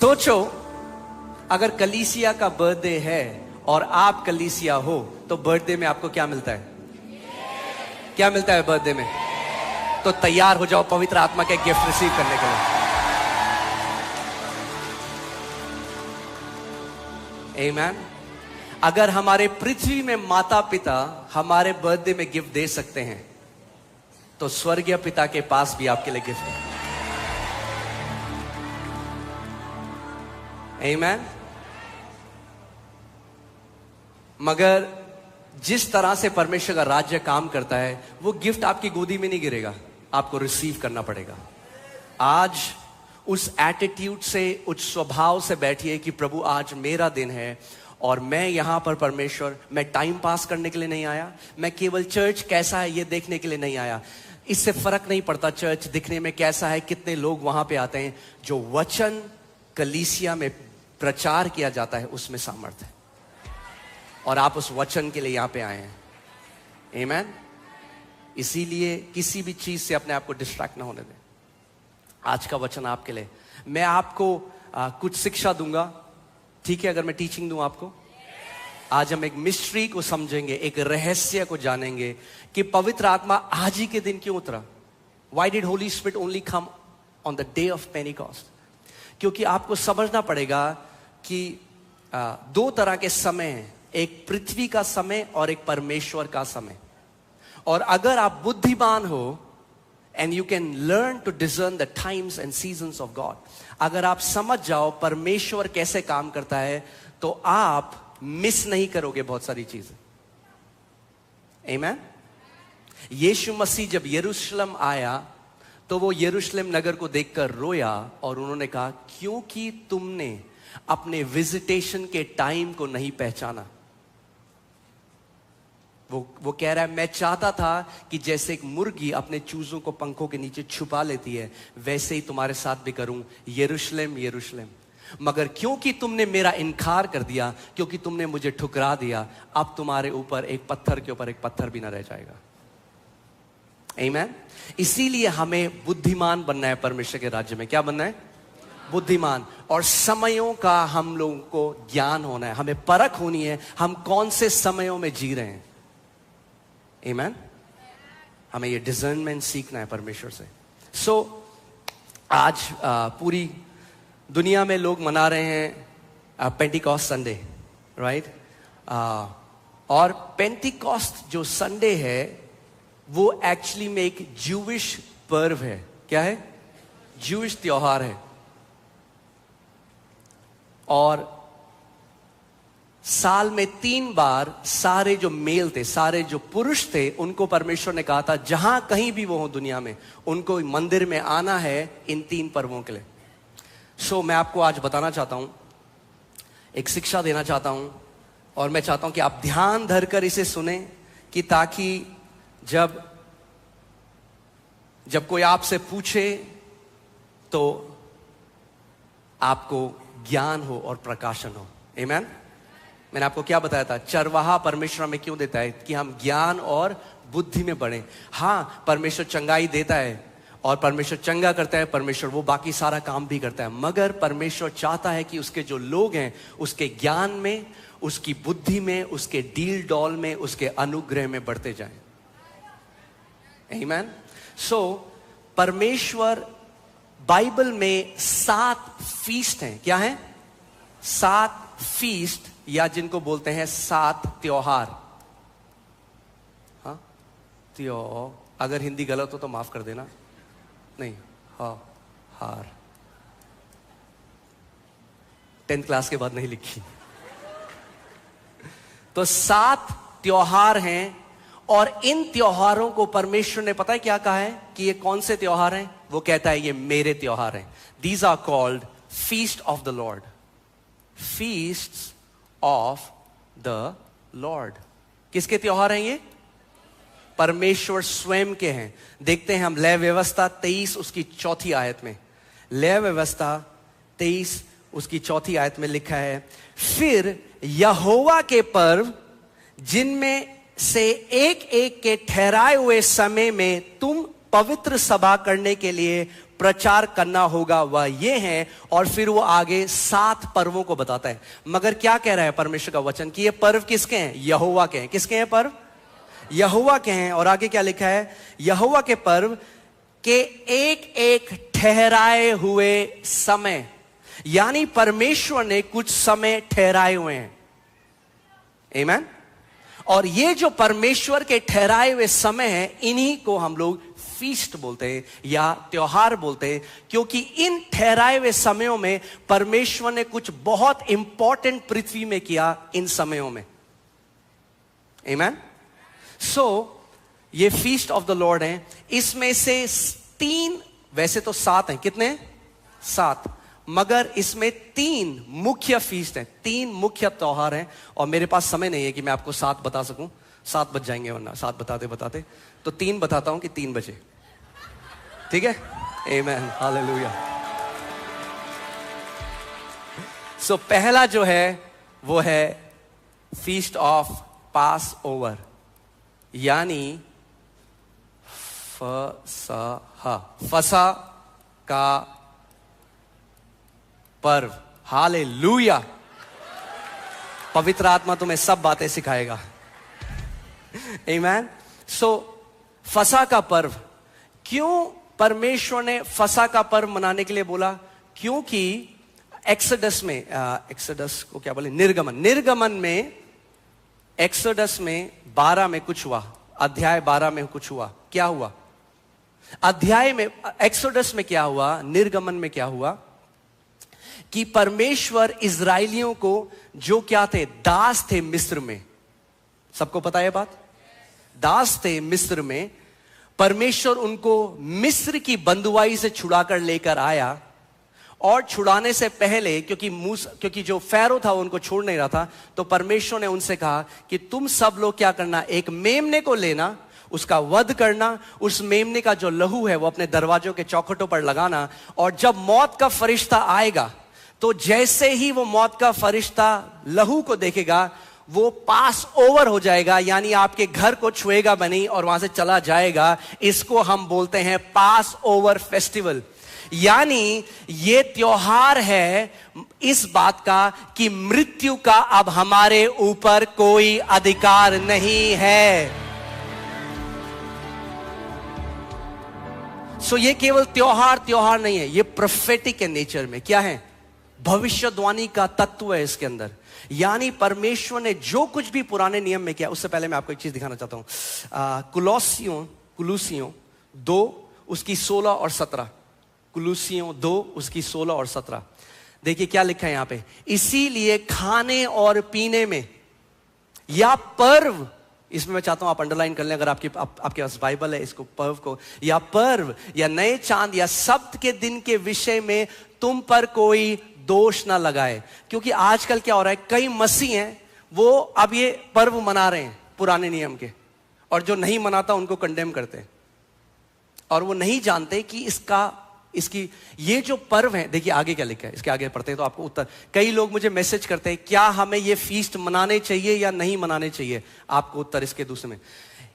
सोचो, अगर कलीसिया का बर्थडे है और आप कलीसिया हो तो बर्थडे में आपको क्या मिलता है? क्या मिलता है बर्थडे में? तो तैयार हो जाओ पवित्र आत्मा के गिफ्ट रिसीव करने के लिए। आमीन। अगर हमारे पृथ्वी में माता पिता हमारे बर्थडे में गिफ्ट दे सकते हैं तो स्वर्गीय पिता के पास भी आपके लिए गिफ्ट है। आमीन। मगर जिस तरह से परमेश्वर का राज्य काम करता है वो गिफ्ट आपकी गोदी में नहीं गिरेगा, आपको रिसीव करना पड़ेगा। आज उस एटीट्यूड से, उस स्वभाव से बैठिए कि प्रभु आज मेरा दिन है और मैं यहां पर परमेश्वर, मैं टाइम पास करने के लिए नहीं आया, मैं केवल चर्च कैसा है ये देखने के लिए नहीं आया। इससे फर्क नहीं पड़ता चर्च दिखने में कैसा है, कितने लोग वहां पे आते हैं। जो वचन कलीसिया में प्रचार किया जाता है उसमें सामर्थ्य है और आप उस वचन के लिए यहां पे आए हैं। आमीन। इसीलिए किसी भी चीज से अपने आप को डिस्ट्रैक्ट ना होने दें। आज का वचन आपके लिए, मैं आपको कुछ शिक्षा दूंगा, ठीक है? अगर मैं टीचिंग दूं आपको, आज हम एक मिस्ट्री को समझेंगे, एक रहस्य को जानेंगे कि पवित्र आत्मा आज ही के दिन क्यों उतरा। Why did Holy Spirit only come on the day of Pentecost? क्योंकि आपको समझना पड़ेगा कि दो तरह के समय हैं, एक पृथ्वी का समय और एक परमेश्वर का समय। और अगर आप बुद्धिमान हो and you can learn to discern the times and seasons of God, अगर आप समझ जाओ परमेश्वर कैसे काम करता है तो आप मिस नहीं करोगे बहुत सारी चीजें। आमीन। यीशु मसीह जब यरूशलेम आया तो वो यरूशलेम नगर को देखकर रोया और उन्होंने कहा क्योंकि तुमने अपने विजिटेशन के टाइम को नहीं पहचाना। वो कह रहा है मैं चाहता था कि जैसे एक मुर्गी अपने चूजों को पंखों के नीचे छुपा लेती है वैसे ही तुम्हारे साथ भी करूं, यरूशलेम यरूशलेम, मगर क्योंकि तुमने मेरा इनकार कर दिया, क्योंकि तुमने मुझे ठुकरा दिया, अब तुम्हारे ऊपर एक पत्थर के ऊपर एक पत्थर भी ना रह जाएगा। आमीन। इसीलिए हमें बुद्धिमान बनना है परमेश्वर के राज्य में। क्या बनना है? बुद्धिमान। और समयों का हम लोगों को ज्ञान होना है, हमें परख होनी है हम कौन से समयों में जी रहे हैं। आमीन। हमें ये डिसर्नमेंट सीखना है परमेश्वर से। आज पूरी दुनिया में लोग मना रहे हैं पेंटिकॉस्ट संडे, राइट? और पेंटिकॉस्ट जो संडे है वो एक्चुअली में एक ज्यूविश पर्व है। क्या है? ज्यूविश त्योहार है। और साल में 3 बार सारे जो मेल थे, सारे जो पुरुष थे, उनको परमेश्वर ने कहा था जहां कहीं भी वो हो दुनिया में उनको मंदिर में आना है इन 3 पर्वों के लिए। मैं आपको आज बताना चाहता हूं, एक शिक्षा देना चाहता हूं और मैं चाहता हूं कि आप ध्यान धरकर इसे सुने कि ताकि जब कोई आपसे पूछे तो आपको ज्ञान हो और प्रकाशन हो। आमीन। मैंने आपको क्या बताया था? चरवाहा परमेश्वर में क्यों देता है? कि हम ज्ञान और बुद्धि में बढ़े। हाँ, परमेश्वर चंगाई देता है और परमेश्वर चंगा करता है, परमेश्वर वो बाकी सारा काम भी करता है, मगर परमेश्वर चाहता है कि उसके जो लोग हैं उसके ज्ञान में, उसकी बुद्धि में, उसके डील डॉल में, उसके अनुग्रह में बढ़ते जाएं। आमीन। परमेश्वर बाइबल में 7 फीस्ट हैं। क्या है? 7 फीस्ट, या जिनको बोलते हैं 7 त्योहार। हाँ, अगर हिंदी गलत हो तो माफ कर देना। नहीं, हार 10th क्लास के बाद नहीं लिखी। तो 7 त्योहार हैं और इन त्योहारों को परमेश्वर ने पता है क्या कहा है कि ये कौन से त्योहार हैं? वो कहता है ये मेरे त्योहार हैं। These are called feast of the Lord. Feasts of the Lord. किसके त्योहार हैं ये? परमेश्वर स्वयं के हैं। देखते हैं हम लय व्यवस्था 23 उसकी 4थी आयत में। लय व्यवस्था 23 उसकी 4थी आयत में लिखा है, फिर यहोवा के पर्व जिनमें से एक एक के ठहराए हुए समय में तुम पवित्र सभा करने के लिए प्रचार करना होगा वह ये है, और फिर वो आगे 7 पर्वों को बताता है। मगर क्या कह रहा है परमेश्वर का वचन कि ये पर्व किसके हैं? यहोवा के हैं। किसके हैं पर्व? यहोवा के हैं। और आगे क्या लिखा है? यहोवा के पर्व के एक एक ठहराए हुए समय, यानी परमेश्वर ने कुछ समय ठहराए हुए हैं। आमीन। और ये जो परमेश्वर के ठहराए हुए समय हैं, इन्हीं को हम लोग फीस्ट बोलते हैं या त्योहार बोलते हैं, क्योंकि इन ठहराए हुए समयों में परमेश्वर ने कुछ बहुत इंपॉर्टेंट पृथ्वी में किया इन समयों में। आमीन। सो ये फीस्ट ऑफ द लॉर्ड है। इसमें से 3, वैसे तो 7 हैं। कितने? 7। मगर इसमें 3 मुख्य फीस्ट हैं, 3 मुख्य त्योहार हैं। और मेरे पास समय नहीं है कि मैं आपको 7 बता सकूं, 7 बज जाएंगे वरना 7 बताते बताते। तो 3 बताता हूं कि 3 बजे, ठीक है? आमेन, हालेलुया। सो पहला जो है वो है फीस्ट ऑफ पास ओवर, यानी फसह का पर्व। हालेलुया। पवित्र आत्मा तुम्हें सब बातें सिखाएगा। आमीन। सो फसह का पर्व, क्यों परमेश्वर ने फसह का पर्व मनाने के लिए बोला? क्योंकि एक्सोडस में, एक्सोडस को क्या बोले, निर्गमन में, एक्सोडस में 12 में कुछ हुआ, अध्याय 12 में कुछ हुआ। क्या हुआ अध्याय में? एक्सोडस में क्या हुआ, निर्गमन में क्या हुआ कि परमेश्वर इजराइलियों को, जो क्या थे, दास थे मिस्र में, सबको पता है बात, दास थे मिस्र में, परमेश्वर उनको मिस्र की बंधुआई से छुड़ाकर लेकर आया। और छुड़ाने से पहले, क्योंकि जो फैरो था वो उनको छोड़ नहीं रहा था, तो परमेश्वर ने उनसे कहा कि तुम सब लोग क्या करना, एक मेमने को लेना, उसका वध करना, उस मेमने का जो लहू है वो अपने दरवाजों के चौखटों पर लगाना, और जब मौत का फरिश्ता आएगा तो जैसे ही वो मौत का फरिश्ता लहू को देखेगा वो पास ओवर हो जाएगा, यानी आपके घर को छुएगा नहीं और वहां से चला जाएगा। इसको हम बोलते हैं पास ओवर फेस्टिवल। यानी ये त्योहार है इस बात का कि मृत्यु का अब हमारे ऊपर कोई अधिकार नहीं है। सो ये केवल त्योहार नहीं है, ये प्रोफेटिक के नेचर में क्या है, भविष्यवाणी का तत्व है इसके अंदर। यानी परमेश्वर ने जो कुछ भी पुराने नियम में किया, उससे पहले मैं आपको एक चीज दिखाना चाहता हूं। कुलूसियों 2 उसकी 16 और 17, कुलूसियों 2 उसकी 16 और 17। देखिए क्या लिखा है यहां पे, इसीलिए खाने और पीने में या पर्व, इसमें मैं चाहता हूं आप अंडरलाइन कर लें अगर आपके पास बाइबल है, इसको पर्व को, या पर्व या नए चांद या सप्त के दिन के विषय में तुम पर कोई दोष ना लगाए। क्योंकि आजकल क्या हो रहा है, कई मसीह हैं वो अब ये पर्व मना रहे हैं पुराने नियम के, और जो नहीं मनाता उनको कंडेम करते हैं, और वो नहीं जानते कि इसकी ये जो पर्व है। देखिए आगे क्या लिखा है, इसके आगे पढ़ते हैं तो आपको उत्तर। कई लोग मुझे मैसेज करते हैं क्या हमें ये फीस्ट मनाने चाहिए या नहीं मनाने चाहिए, आपको उत्तर इसके दूसरे में।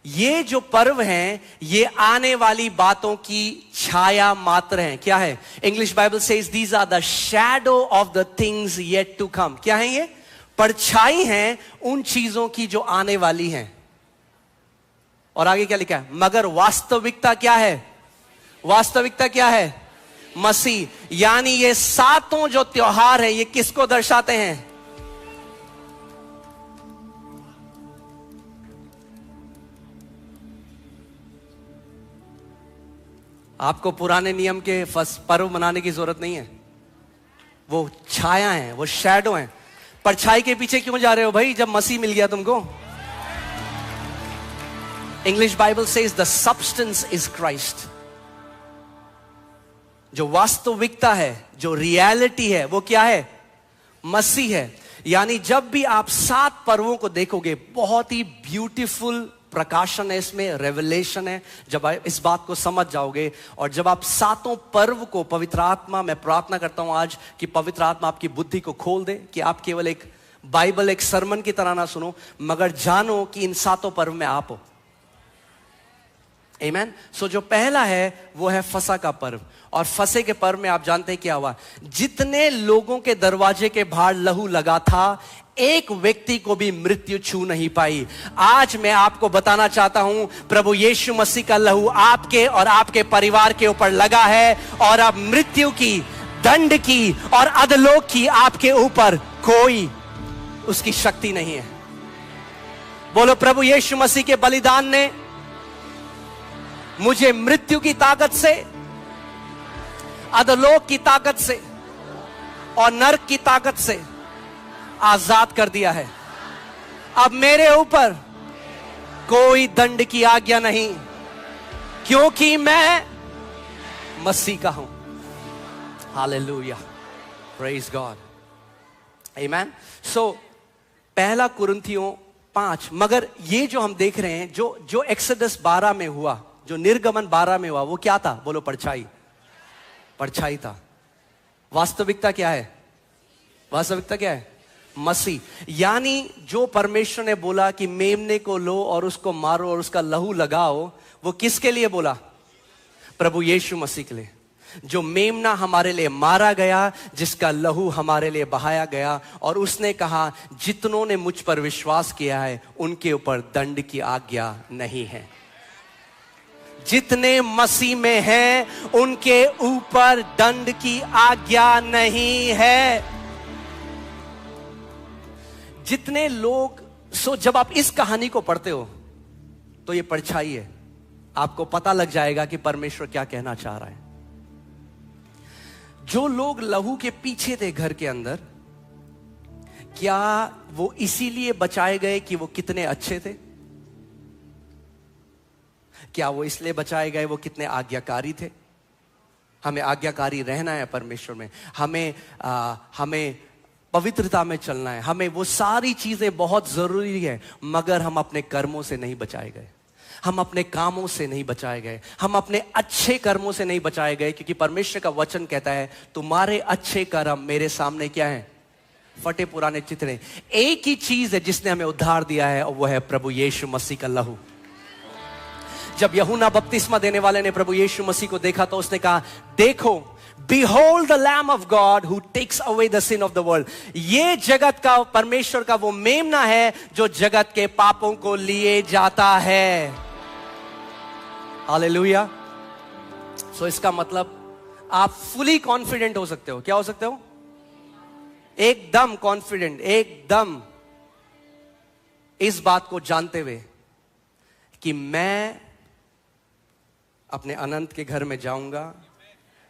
ये जो पर्व हैं ये आने वाली बातों की छाया मात्र हैं। क्या है? English Bible says these are the shadow of the things yet to come. क्या है ये? परछाई हैं उन चीजों की जो आने वाली हैं। और आगे क्या लिखा है, मगर वास्तविकता क्या है? वास्तविकता क्या है? मसीह। यानी ये 7 जो त्योहार है ये किसको दर्शाते हैं? आपको पुराने नियम के पर्व मनाने की जरूरत नहीं है, वो छाया है, वो शैडो है। परछाई के पीछे क्यों जा रहे हो भाई जब मसीह मिल गया तुमको? English Bible says the substance is Christ. जो वास्तविकता है, जो रियलिटी है, वो क्या है? मसीह है। यानी जब भी आप 7 पर्वों को देखोगे, बहुत ही ब्यूटीफुल प्रकाशन है इसमें, रेवलेशन है। जब आप इस बात को समझ जाओगे और जब आप 7 पर्व को पवित्र आत्मा, मैं प्रार्थना करता हूं आज कि पवित्र आत्मा आपकी बुद्धि को खोल दे, कि आप केवल एक बाइबल, एक सरमन की तरह ना सुनो, मगर जानो कि इन 7 पर्व में आप हो। आमेन। सो जो पहला है वो है फसह का पर्व, और फसह के पर्व में आप जानते हैं क्या हुआ? जितने लोगों के दरवाजे के बाहर लहू लगा था, एक व्यक्ति को भी मृत्यु छू नहीं पाई। आज मैं आपको बताना चाहता हूं, प्रभु यीशु मसीह का लहू आपके और आपके परिवार के ऊपर लगा है, और अब मृत्यु की, दंड की और अधलोक की आपके ऊपर कोई उसकी शक्ति नहीं है। बोलो, प्रभु यीशु मसीह के बलिदान ने मुझे मृत्यु की ताकत से, अधलोक की ताकत से और नरक की ताकत से आजाद कर दिया है। अब मेरे ऊपर कोई दंड की आज्ञा नहीं, क्योंकि मैं मसीह का हूं। हालेलुया, प्रेज गॉड, आमेन। सो पहला कुरिन्थियों 5, मगर ये जो हम देख रहे हैं, जो एक्सोडस 12 में हुआ, जो निर्गमन 12 में हुआ, वो क्या था? बोलो, परछाई। परछाई था। वास्तविकता क्या है? वास्तविकता क्या है? मसीह। यानी जो परमेश्वर ने बोला कि मेमने को लो और उसको मारो और उसका लहू लगाओ, वो किसके लिए बोला? प्रभु यीशु मसीह के लिए। जो मेमना हमारे लिए मारा गया, जिसका लहू हमारे लिए बहाया गया, और उसने कहा जितनों ने मुझ पर विश्वास किया है उनके ऊपर दंड की आज्ञा नहीं है। जितने मसीह में हैं उनके ऊपर दंड की आज्ञा नहीं है। जितने लोग, जब आप इस कहानी को पढ़ते हो तो ये परछाई है, आपको पता लग जाएगा कि परमेश्वर क्या कहना चाह रहा है। जो लोग लहू के पीछे थे घर के अंदर, क्या वो इसीलिए बचाए गए कि वो कितने अच्छे थे? क्या वो इसलिए बचाए गए वो कितने आज्ञाकारी थे? हमें आज्ञाकारी रहना है परमेश्वर में, हमें पवित्रता में चलना है, हमें वो सारी चीजें बहुत जरूरी है, मगर हम अपने कर्मों से नहीं बचाए गए, हम अपने कामों से नहीं बचाए गए, हम अपने अच्छे कर्मों से नहीं बचाए गए, क्योंकि परमेश्वर का वचन कहता है तुम्हारे अच्छे कर्म मेरे सामने क्या है? फटे पुराने चित्र। एक ही चीज है जिसने हमें उद्धार दिया है, और वो है प्रभु यीशु मसीह का लहू। जब यूहन्ना बपतिस्मा देने वाले ने प्रभु यीशु मसीह को देखा तो उसने कहा, देखो, behold the lamb of God who takes away the sin of the world। ये जगत का, परमेश्वर का वो मेमना है जो जगत के पापों को लिए जाता है। हालेलुया। सो इसका मतलब आप फुली कॉन्फिडेंट हो सकते हो। क्या हो सकते हो? एकदम कॉन्फिडेंट, एकदम इस बात को जानते हुए कि मैं अपने अनंत के घर में जाऊंगा,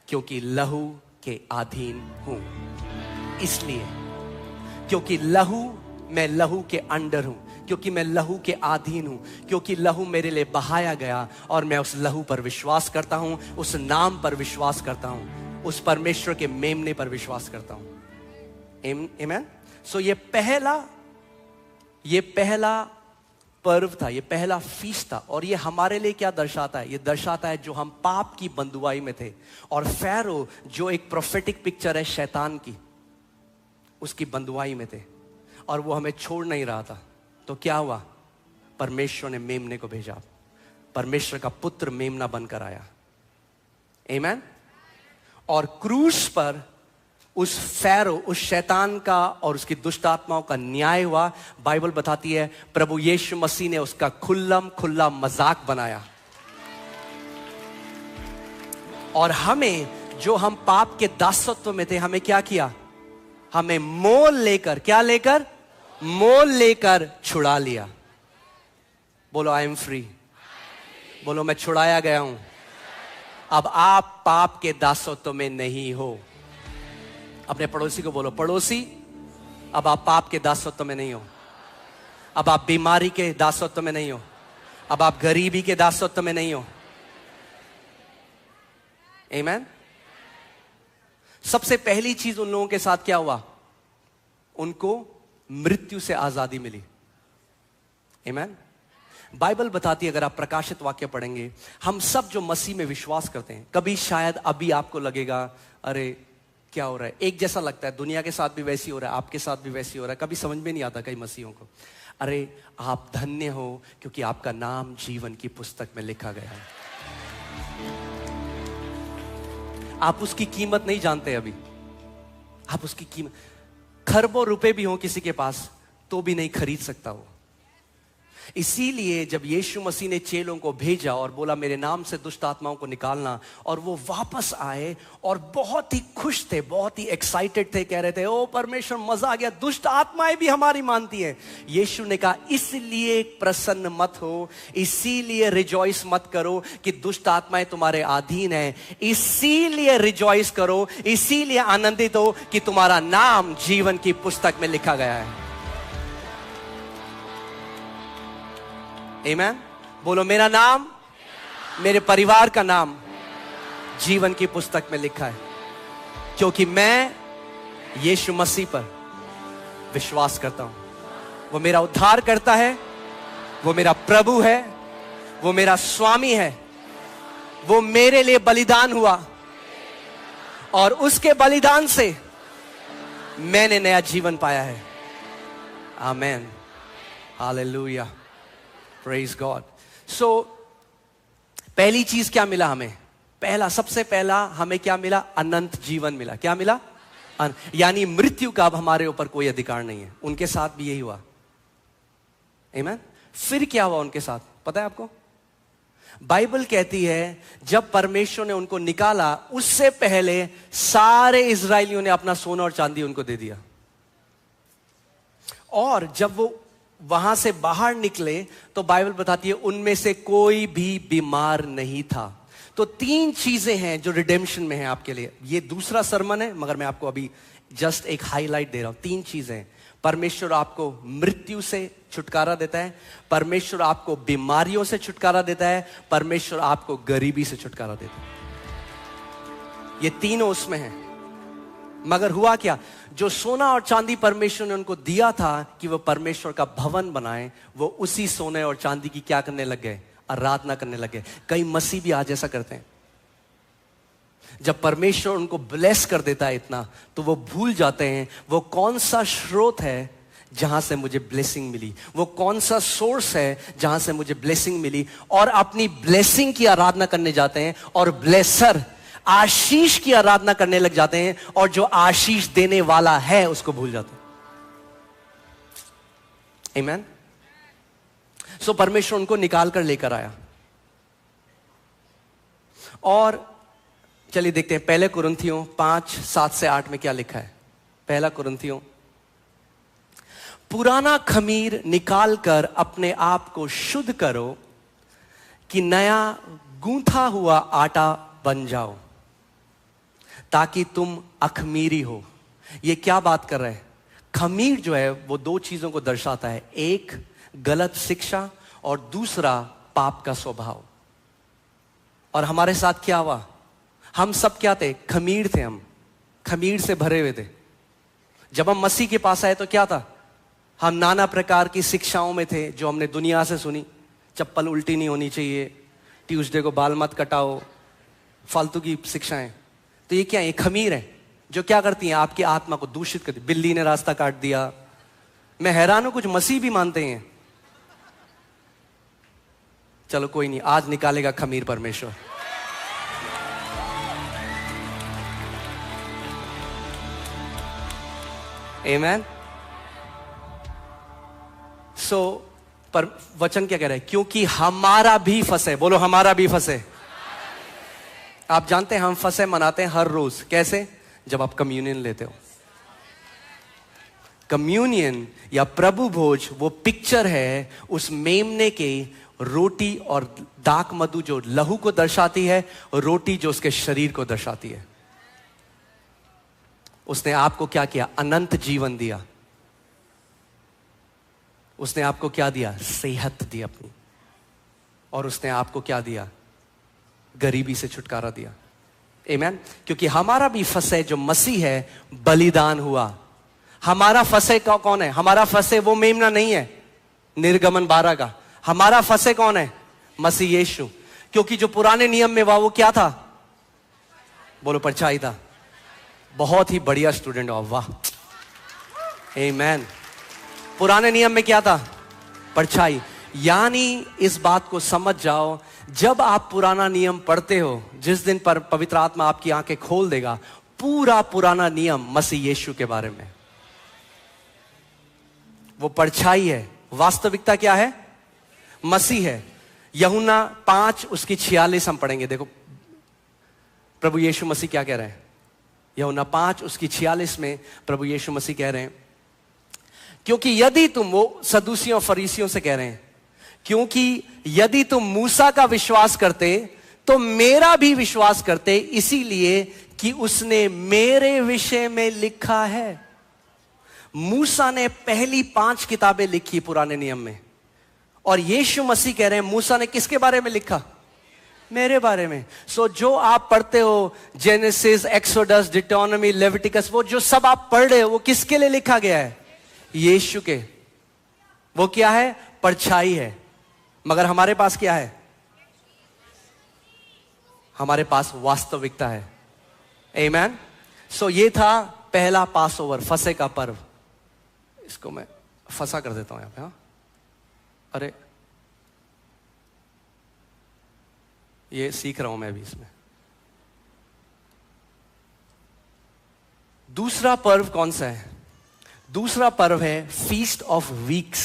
क्योंकि लहू के अधीन हूं। इसलिए क्योंकि मैं लहू के अंडर हूं, क्योंकि मैं लहू के अधीन हूं, क्योंकि लहू मेरे लिए बहाया गया, और मैं उस लहू पर विश्वास करता हूं, उस नाम पर विश्वास करता हूं, उस परमेश्वर के मेमने पर विश्वास करता हूं। आमेन। सो ये पहला पर्व था, ये पहला फीस्ट था, और ये हमारे लिए क्या दर्शाता है? ये दर्शाता है जो हम पाप की बंधुआई में थे, और फैरो जो एक प्रोफेटिक पिक्चर है शैतान की, उसकी बंधुआई में थे, और वो हमें छोड़ नहीं रहा था। तो क्या हुआ? परमेश्वर ने मेमने को भेजा, परमेश्वर का पुत्र मेमना बनकर आया। आमेन। और क्रूस पर उस फैरो, उस शैतान का और उसकी दुष्ट आत्माओं का न्याय हुआ। बाइबल बताती है प्रभु यीशु मसीह ने उसका खुल्ला मजाक बनाया, और हमें, जो हम पाप के दासत्व में थे, हमें क्या किया? हमें मोल लेकर छुड़ा लिया। बोलो, आई एम फ्री। बोलो, मैं छुड़ाया गया हूं। अब आप पाप के दासत्व में नहीं हो। अपने पड़ोसी को बोलो, पड़ोसी, अब आप पाप के दासत्व में नहीं हो, अब आप बीमारी के दासत्व में नहीं हो, अब आप गरीबी के दासत्व में नहीं हो। आमेन। सबसे पहली चीज उन लोगों के साथ क्या हुआ? उनको मृत्यु से आजादी मिली। आमेन। बाइबल बताती है, अगर आप प्रकाशित वाक्य पढ़ेंगे, हम सब जो मसीह में विश्वास करते हैं, कभी शायद अभी आपको लगेगा अरे क्या हो रहा है, एक जैसा लगता है, दुनिया के साथ भी वैसी हो रहा है, आपके साथ भी वैसी हो रहा है, कभी समझ में नहीं आता कई मसीहों को। अरे आप धन्य हो क्योंकि आपका नाम जीवन की पुस्तक में लिखा गया है। आप उसकी कीमत नहीं जानते अभी। आप उसकी कीमत, खरबों रुपए भी हो किसी के पास तो भी नहीं खरीद सकता वो। इसीलिए जब यीशु मसीह ने चेलों को भेजा और बोला मेरे नाम से दुष्ट आत्माओं को निकालना, और वो वापस आए और बहुत ही खुश थे, बहुत ही एक्साइटेड थे, कह रहे थे ओ परमेश्वर मजा आ गया, दुष्ट आत्माएं भी हमारी मानती हैं। यीशु ने कहा इसलिए प्रसन्न मत हो, इसीलिए रिजॉइस मत करो कि दुष्ट आत्माएं तुम्हारे अधीन है, इसीलिए रिजॉइस करो, इसीलिए आनंदित हो कि तुम्हारा नाम जीवन की पुस्तक में लिखा गया है। आमीन। बोलो मेरा नाम, मेरे परिवार का नाम जीवन की पुस्तक में लिखा है, क्योंकि मैं यीशु मसीह पर विश्वास करता हूं। वो मेरा उद्धार करता है, वो मेरा प्रभु है, वो मेरा स्वामी है, वो मेरे लिए बलिदान हुआ और उसके बलिदान से मैंने नया जीवन पाया है। आमीन, हालेलुया, प्रेज गॉड। सो पहली चीज क्या मिला हमें? सबसे पहला हमें क्या मिला? अनंत जीवन मिला। क्या मिला? यानी मृत्यु का अब हमारे ऊपर कोई अधिकार नहीं है। उनके साथ भी यही हुआ। आमीन। फिर क्या हुआ उनके साथ पता है आपको? बाइबल कहती है जब परमेश्वर ने उनको निकाला, उससे पहले सारे इजरायलियों ने अपना सोना और चांदी उनको दे दिया। और जब वो वहां से बाहर निकले तो बाइबल बताती है उनमें से कोई भी बीमार नहीं था। तो 3 चीजें हैं जो रिडेम्पशन में है आपके लिए। ये दूसरा सरमन है मगर मैं आपको अभी जस्ट एक हाईलाइट दे रहा हूं। 3 चीजें। परमेश्वर आपको मृत्यु से छुटकारा देता है, परमेश्वर आपको बीमारियों से छुटकारा देता है, परमेश्वर आपको गरीबी से छुटकारा देता है। ये तीनों उसमें है। मगर हुआ क्या? जो सोना और चांदी परमेश्वर ने उनको दिया था कि वो परमेश्वर का भवन बनाए, वो उसी सोने और चांदी की क्या करने लग गए? आराधना करने लगे। कई मसीह भी आज ऐसा करते हैं। जब परमेश्वर उनको ब्लेस कर देता है इतना, तो वो भूल जाते हैं वो कौन सा स्रोत है जहां से मुझे ब्लेसिंग मिली, वो कौन सा सोर्स है जहां से मुझे ब्लेसिंग मिली, और अपनी ब्लेसिंग की आराधना करने जाते हैं और ब्लेसर आशीष की आराधना करने लग जाते हैं, और जो आशीष देने वाला है उसको भूल जाते हैं। आमीन। सो परमेश्वर उनको निकाल कर लेकर आया। और चलिए देखते हैं 1 कुरिन्थियों 5:7-8 में क्या लिखा है। 1 कुरिन्थियों, पुराना खमीर निकालकर अपने आप को शुद्ध करो कि नया गूंथा हुआ आटा बन जाओ, ताकि तुम अखमीरी हो। ये क्या बात कर रहे हैं? खमीर जो है वो 2 चीजों को दर्शाता है, एक गलत शिक्षा और दूसरा पाप का स्वभाव। और हमारे साथ क्या हुआ? हम सब क्या थे? खमीर थे। हम खमीर से भरे हुए थे। जब हम मसीह के पास आए तो क्या था? हम नाना प्रकार की शिक्षाओं में थे जो हमने दुनिया से सुनी। चप्पल उल्टी नहीं होनी चाहिए, ट्यूसडे को बाल मत कटाओ, फालतू की शिक्षाएं। तो ये क्या है? ये खमीर है जो क्या करती हैं? आपकी आत्मा को दूषित करती। बिल्ली ने रास्ता काट दिया। मैं हैरान हूं कुछ मसीह भी मानते हैं। चलो कोई नहीं, आज निकालेगा खमीर परमेश्वर। आमीन। सो पर वचन क्या कह रहा है? क्योंकि हमारा भी फंसे। बोलो हमारा भी फंसे। आप जानते हैं हम फंसे मनाते हैं हर रोज। कैसे? जब आप कम्युनियन लेते हो। कम्युनियन या प्रभु भोज वो पिक्चर है उस मेमने के रोटी और दाक मधु जो लहू को दर्शाती है, और रोटी जो उसके शरीर को दर्शाती है। उसने आपको क्या किया? अनंत जीवन दिया। उसने आपको क्या दिया? सेहत दी अपनी। और उसने आपको क्या दिया? गरीबी से छुटकारा दिया। आमीन। क्योंकि हमारा भी फंसे जो मसीह है बलिदान हुआ। हमारा फंसे कौन है? हमारा फंसे वो मेमना नहीं है निर्गमन 12 का। हमारा फंसे कौन है? मसीह यीशु। क्योंकि जो पुराने नियम में वो क्या था? बोलो परछाई था। बहुत ही बढ़िया स्टूडेंट हो, वाह। आमीन। पुराने नियम में क्या था? परछाई। यानी इस बात को समझ जाओ, जब आप पुराना नियम पढ़ते हो, जिस दिन पर पवित्र आत्मा आपकी आंखें खोल देगा, पूरा पुराना नियम मसीह यीशु के बारे में, वो परछाई है। वास्तविकता क्या है? मसीह है। यूहन्ना 5 उसकी 46 हम पढ़ेंगे। देखो प्रभु यीशु मसीह क्या कह रहे हैं। यूहन्ना 5 उसकी 46 में प्रभु यीशु मसीह कह रहे हैं, क्योंकि यदि तुम, वो सदूसियों फरीसियों से कह रहे हैं, क्योंकि यदि तुम मूसा का विश्वास करते तो मेरा भी विश्वास करते, इसीलिए कि उसने मेरे विषय में लिखा है। मूसा ने पहली 5 किताबें लिखी पुराने नियम में, और यीशु मसीह कह रहे हैं मूसा ने किसके बारे में लिखा? मेरे बारे में। सो जो आप पढ़ते हो, जेनेसिस, एक्सोडस, डिटोनॉमी, लेविटिकस, वो जो सब आप पढ़ रहे हो, वो किसके लिए लिखा गया है? यीशु के। वो क्या है? परछाई है। मगर हमारे पास क्या है? हमारे पास वास्तविकता है। आमीन। सो ये था पहला पास ओवर, फसह का पर्व। इसको मैं फंसा कर देता हूं यहां पे। हाँ, अरे ये सीख रहा हूं मैं भी इसमें। दूसरा पर्व कौन सा है? दूसरा पर्व है फीस्ट ऑफ वीक्स,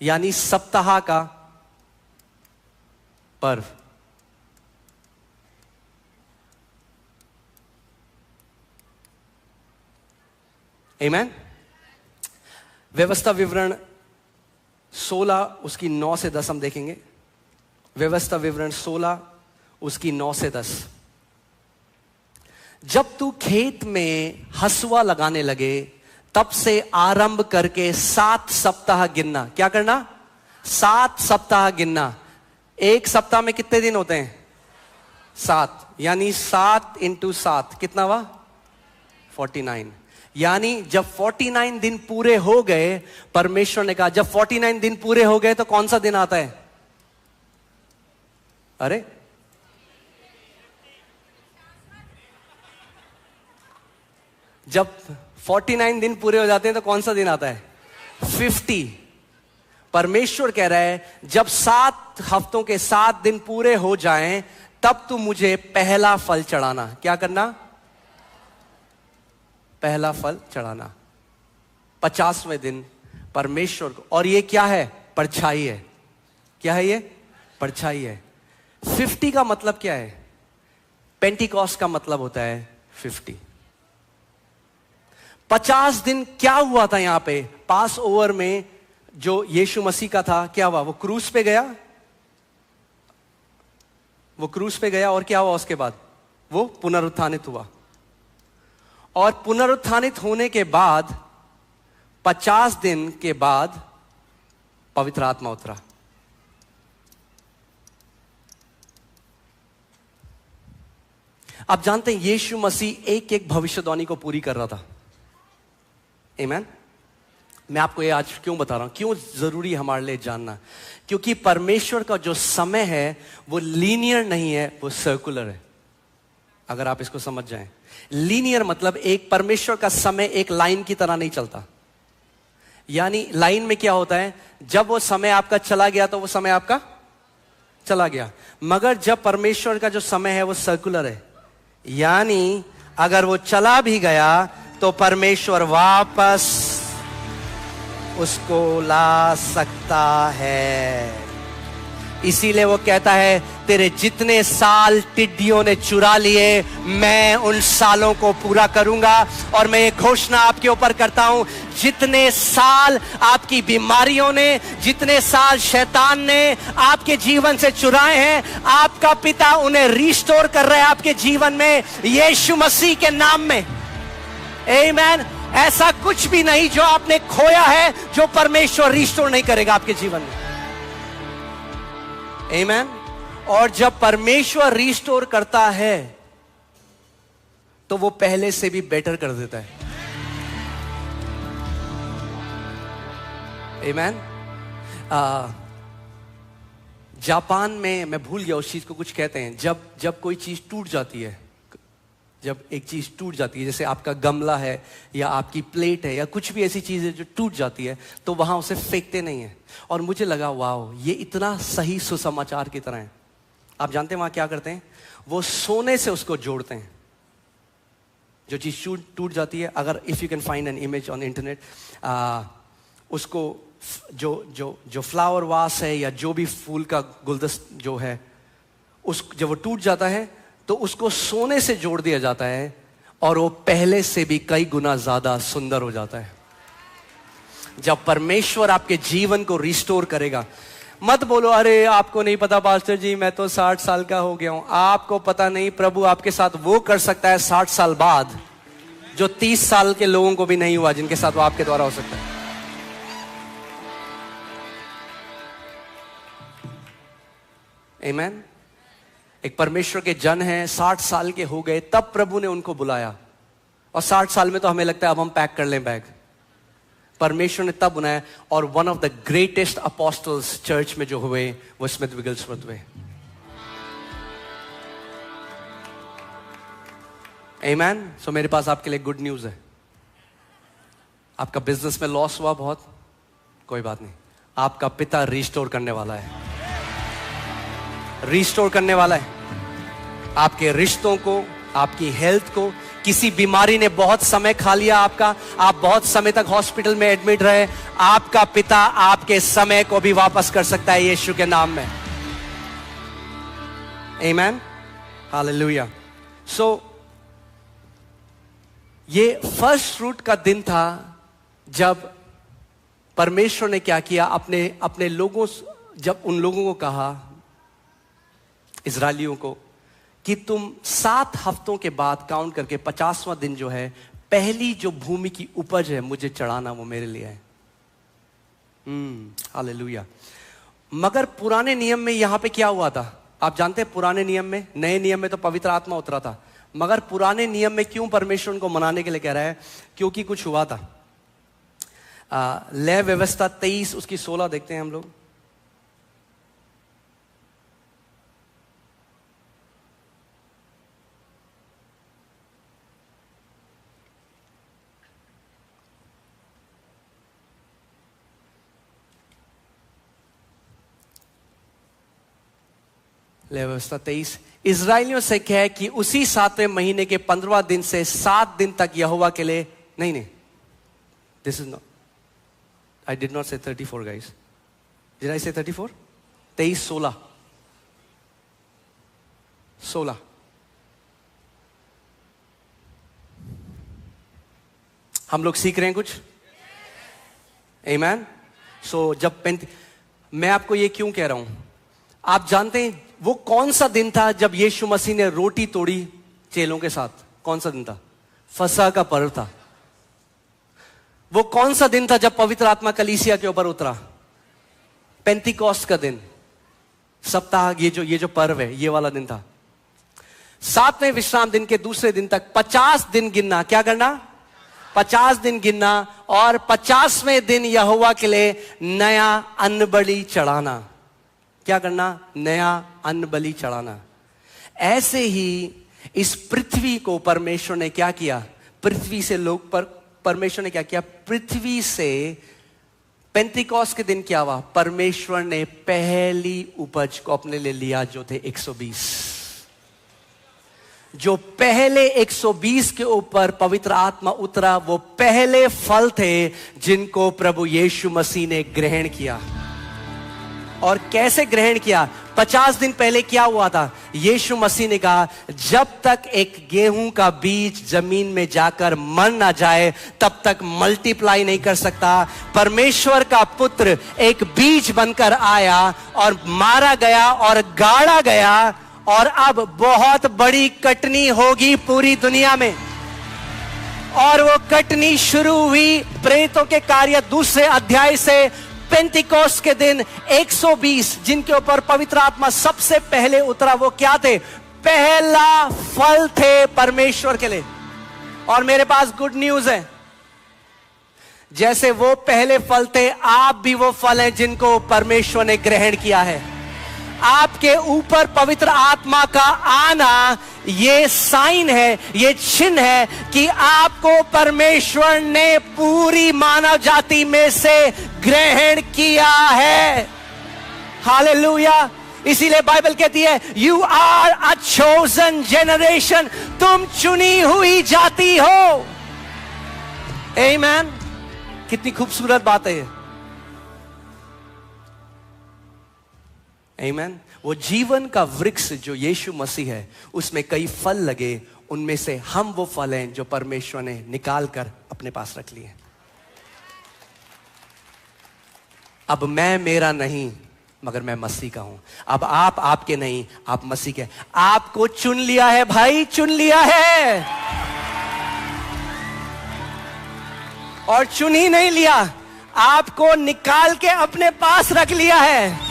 यानी सप्ताह का पर्व। आमीन। व्यवस्था विवरण 16 उसकी 9 से 10 हम देखेंगे। व्यवस्था विवरण 16 उसकी 9 से 10। जब तू खेत में हसुआ लगाने लगे, तब से आरंभ करके 7 सप्ताह गिनना। क्या करना? 7 सप्ताह गिनना। एक सप्ताह में कितने दिन होते हैं? 7, यानी 7 × 7 कितना हुआ? 49। यानी जब 49 दिन पूरे हो गए, परमेश्वर ने कहा जब 49 दिन पूरे हो गए तो कौन सा दिन आता है? अरे जब 49 दिन पूरे हो जाते हैं तो कौन सा दिन आता है? 50। परमेश्वर कह रहा है जब 7 हफ्तों के 7 दिन पूरे हो जाएं, तब तू मुझे पहला फल चढ़ाना। क्या करना? पहला फल चढ़ाना। 50वें दिन परमेश्वर को। और ये क्या है? परछाई है। क्या है ये? परछाई है। 50 का मतलब क्या है? पेंटिकॉस्ट का मतलब होता है 50। 50 दिन क्या हुआ था यहां पे? पास ओवर में जो यीशु मसीह का था, क्या हुआ? वो क्रूस पे गया। वो क्रूस पे गया और क्या हुआ उसके बाद? वो पुनरुत्थानित हुआ। और पुनरुत्थानित होने के बाद 50 दिन के बाद पवित्र आत्मा उतरा। आप जानते हैं यीशु मसीह एक एक भविष्यवाणी को पूरी कर रहा था। आमीन। मैं आपको ये आज क्यों बता रहा हूं, क्यों जरूरी हमारे लिए जानना? क्योंकि परमेश्वर का जो समय है वो लीनियर नहीं है, वो सर्कुलर है। अगर आप इसको समझ जाएं, लीनियर मतलब एक परमेश्वर का समय एक लाइन की तरह नहीं चलता। यानी लाइन में क्या होता है? जब वो समय आपका चला गया तो वो समय आपका चला गया। मगर जब परमेश्वर का जो समय है वो सर्कुलर है, यानी अगर वो चला भी गया तो परमेश्वर वापस उसको ला सकता है। इसीलिए वो कहता है तेरे जितने साल टिड्डियों ने चुरा लिए, मैं उन सालों को पूरा करूंगा। और मैं ये घोषणा आपके ऊपर करता हूं, जितने साल आपकी बीमारियों ने, जितने साल शैतान ने आपके जीवन से चुराए हैं, आपका पिता उन्हें रिस्टोर कर रहा है आपके जीवन में, यीशु मसीह के नाम में। आमीन। ऐसा कुछ भी नहीं जो आपने खोया है जो परमेश्वर रिस्टोर नहीं करेगा आपके जीवन में। आमीन। और जब परमेश्वर रिस्टोर करता है तो वो पहले से भी बेटर कर देता है। आमीन। जापान में, मैं भूल गया उस चीज को, कुछ कहते हैं जब कोई चीज टूट जाती है, जब एक चीज टूट जाती है, जैसे आपका गमला है या आपकी प्लेट है या कुछ भी ऐसी चीज है जो टूट जाती है, तो वहां उसे फेंकते नहीं है। और मुझे लगा वाओ, ये इतना सही सुसमाचार की तरह है। आप जानते हैं वहां क्या करते हैं? वो सोने से उसको जोड़ते हैं। जो चीज टूट जाती है, अगर if you can find an image on internet, उसको जो फ्लावर वास है या जो भी फूल का गुलदस्ता जो है, जब वो टूट जाता है तो उसको सोने से जोड़ दिया जाता है और वो पहले से भी कई गुना ज्यादा सुंदर हो जाता है। जब परमेश्वर आपके जीवन को रिस्टोर करेगा, मत बोलो अरे आपको नहीं पता पास्टर जी, मैं तो 60 साल का हो गया हूं। आपको पता नहीं, प्रभु आपके साथ वो कर सकता है 60 साल बाद जो 30 साल के लोगों को भी नहीं हुआ, जिनके साथ वो आपके द्वारा हो सकता है। आमीन। एक परमेश्वर के जन हैं, 60 साल के हो गए, तब प्रभु ने उनको बुलाया। और 60 साल में तो हमें लगता है अब हम पैक कर लें बैग। परमेश्वर ने तब बुलाया, और one of the greatest apostles church में जो हुए वो स्मिथ विगलस्वर्थ हुए। आमीन। सो मेरे पास आपके लिए गुड न्यूज है। आपका बिजनेस में लॉस हुआ बहुत, कोई बात नहीं, आपका पिता रिस्टोर करने वाला है। रिस्टोर करने वाला है आपके रिश्तों को, आपकी हेल्थ को। किसी बीमारी ने बहुत समय खा लिया आपका, आप बहुत समय तक हॉस्पिटल में एडमिट रहे, आपका पिता आपके समय को भी वापस कर सकता है यीशु के नाम में। आमीन, हालेलुया। सो ये फर्स्ट फ्रूट का दिन था जब परमेश्वर ने क्या किया, अपने लोगों, जब उन लोगों को कहा, इजरायलियों को, कि तुम 7 हफ्तों के बाद काउंट करके 50वां दिन जो है, पहली जो भूमि की उपज है मुझे चढ़ाना, वो मेरे लिए है। हालेलुया। मगर पुराने नियम में यहां पे क्या हुआ था आप जानते हैं? पुराने नियम में, नए नियम में तो पवित्र आत्मा उतरा था, मगर पुराने नियम में क्यों परमेश्वर उनको मनाने के लिए कह रहा है? क्योंकि कुछ हुआ था। लय व्यवस्था 23 उसकी 16 देखते हैं हम लोग। व्यवस्था 23, इजराइलियों से कह कि उसी 7वें महीने के 15वां दिन से 7 दिन तक यहोवा के लिए, नहीं, this is not, I did not से 34 गाइस, डिड आई से 34? 23 16 हम लोग सीख रहे हैं कुछ। आमीन। सो जब मैं आपको ये क्यों कह रहा हूं, आप जानते हैं वो कौन सा दिन था जब यीशु मसीह ने रोटी तोड़ी चेलों के साथ? कौन सा दिन था? फसह का पर्व था। वो कौन सा दिन था जब पवित्र आत्मा कलीसिया के ऊपर उतरा? पेंतिकोस्त का दिन, सप्ताह, ये जो पर्व है, ये वाला दिन था। 7वें विश्राम दिन के दूसरे दिन तक 50 दिन गिनना। क्या करना? 50 दिन गिनना, और 50वें दिन यहोवा के लिए नया अन्न बलि चढ़ाना। क्या करना? नया अन्न बलि चढ़ाना। ऐसे ही इस पृथ्वी को परमेश्वर ने क्या किया? पृथ्वी से लोग पर परमेश्वर ने क्या किया? पृथ्वी से पेंतिकोस्त के दिन क्या हुआ? परमेश्वर ने पहली उपज को अपने लिए लिया, जो थे 120। जो पहले 120 के ऊपर पवित्र आत्मा उतरा, वो पहले फल थे जिनको प्रभु यीशु मसीह ने ग्रहण किया। और कैसे ग्रहण किया? 50 दिन पहले क्या हुआ था? यीशु मसीह ने कहा, जब तक एक गेहूं का बीज जमीन में जाकर मर ना जाए तब तक मल्टीप्लाई नहीं कर सकता। परमेश्वर का पुत्र एक बीज बनकर आया और मारा गया और गाड़ा गया, और अब बहुत बड़ी कटनी होगी पूरी दुनिया में। और वो कटनी शुरू हुई प्रेरितों के कार्य 2 अध्याय से। पेंतिकोस्त के दिन 120 जिनके ऊपर पवित्र आत्मा सबसे पहले उतरा, वो क्या थे? पहला फल थे परमेश्वर के लिए। और मेरे पास गुड न्यूज है, जैसे वो पहले फल थे, आप भी वो फल हैं जिनको परमेश्वर ने ग्रहण किया है। आपके ऊपर पवित्र आत्मा का आना ये साइन है, ये चिन्ह है कि आपको परमेश्वर ने पूरी मानव जाति में से ग्रहण किया है। हालेलुया। इसीलिए बाइबल कहती है you are a chosen generation, तुम चुनी हुई जाति हो। आमीन। कितनी खूबसूरत बात है ये। आमीन। वो जीवन का वृक्ष जो यीशु मसीह है, उसमें कई फल लगे, उनमें से हम वो फल हैं जो परमेश्वर ने निकाल कर अपने पास रख लिए। अब मैं मेरा नहीं, मगर मैं मसीह का हूं। अब आप आपके नहीं, आप मसीह के। आपको चुन लिया है भाई, चुन लिया है। और चुन ही नहीं लिया, आपको निकाल के अपने पास रख लिया है।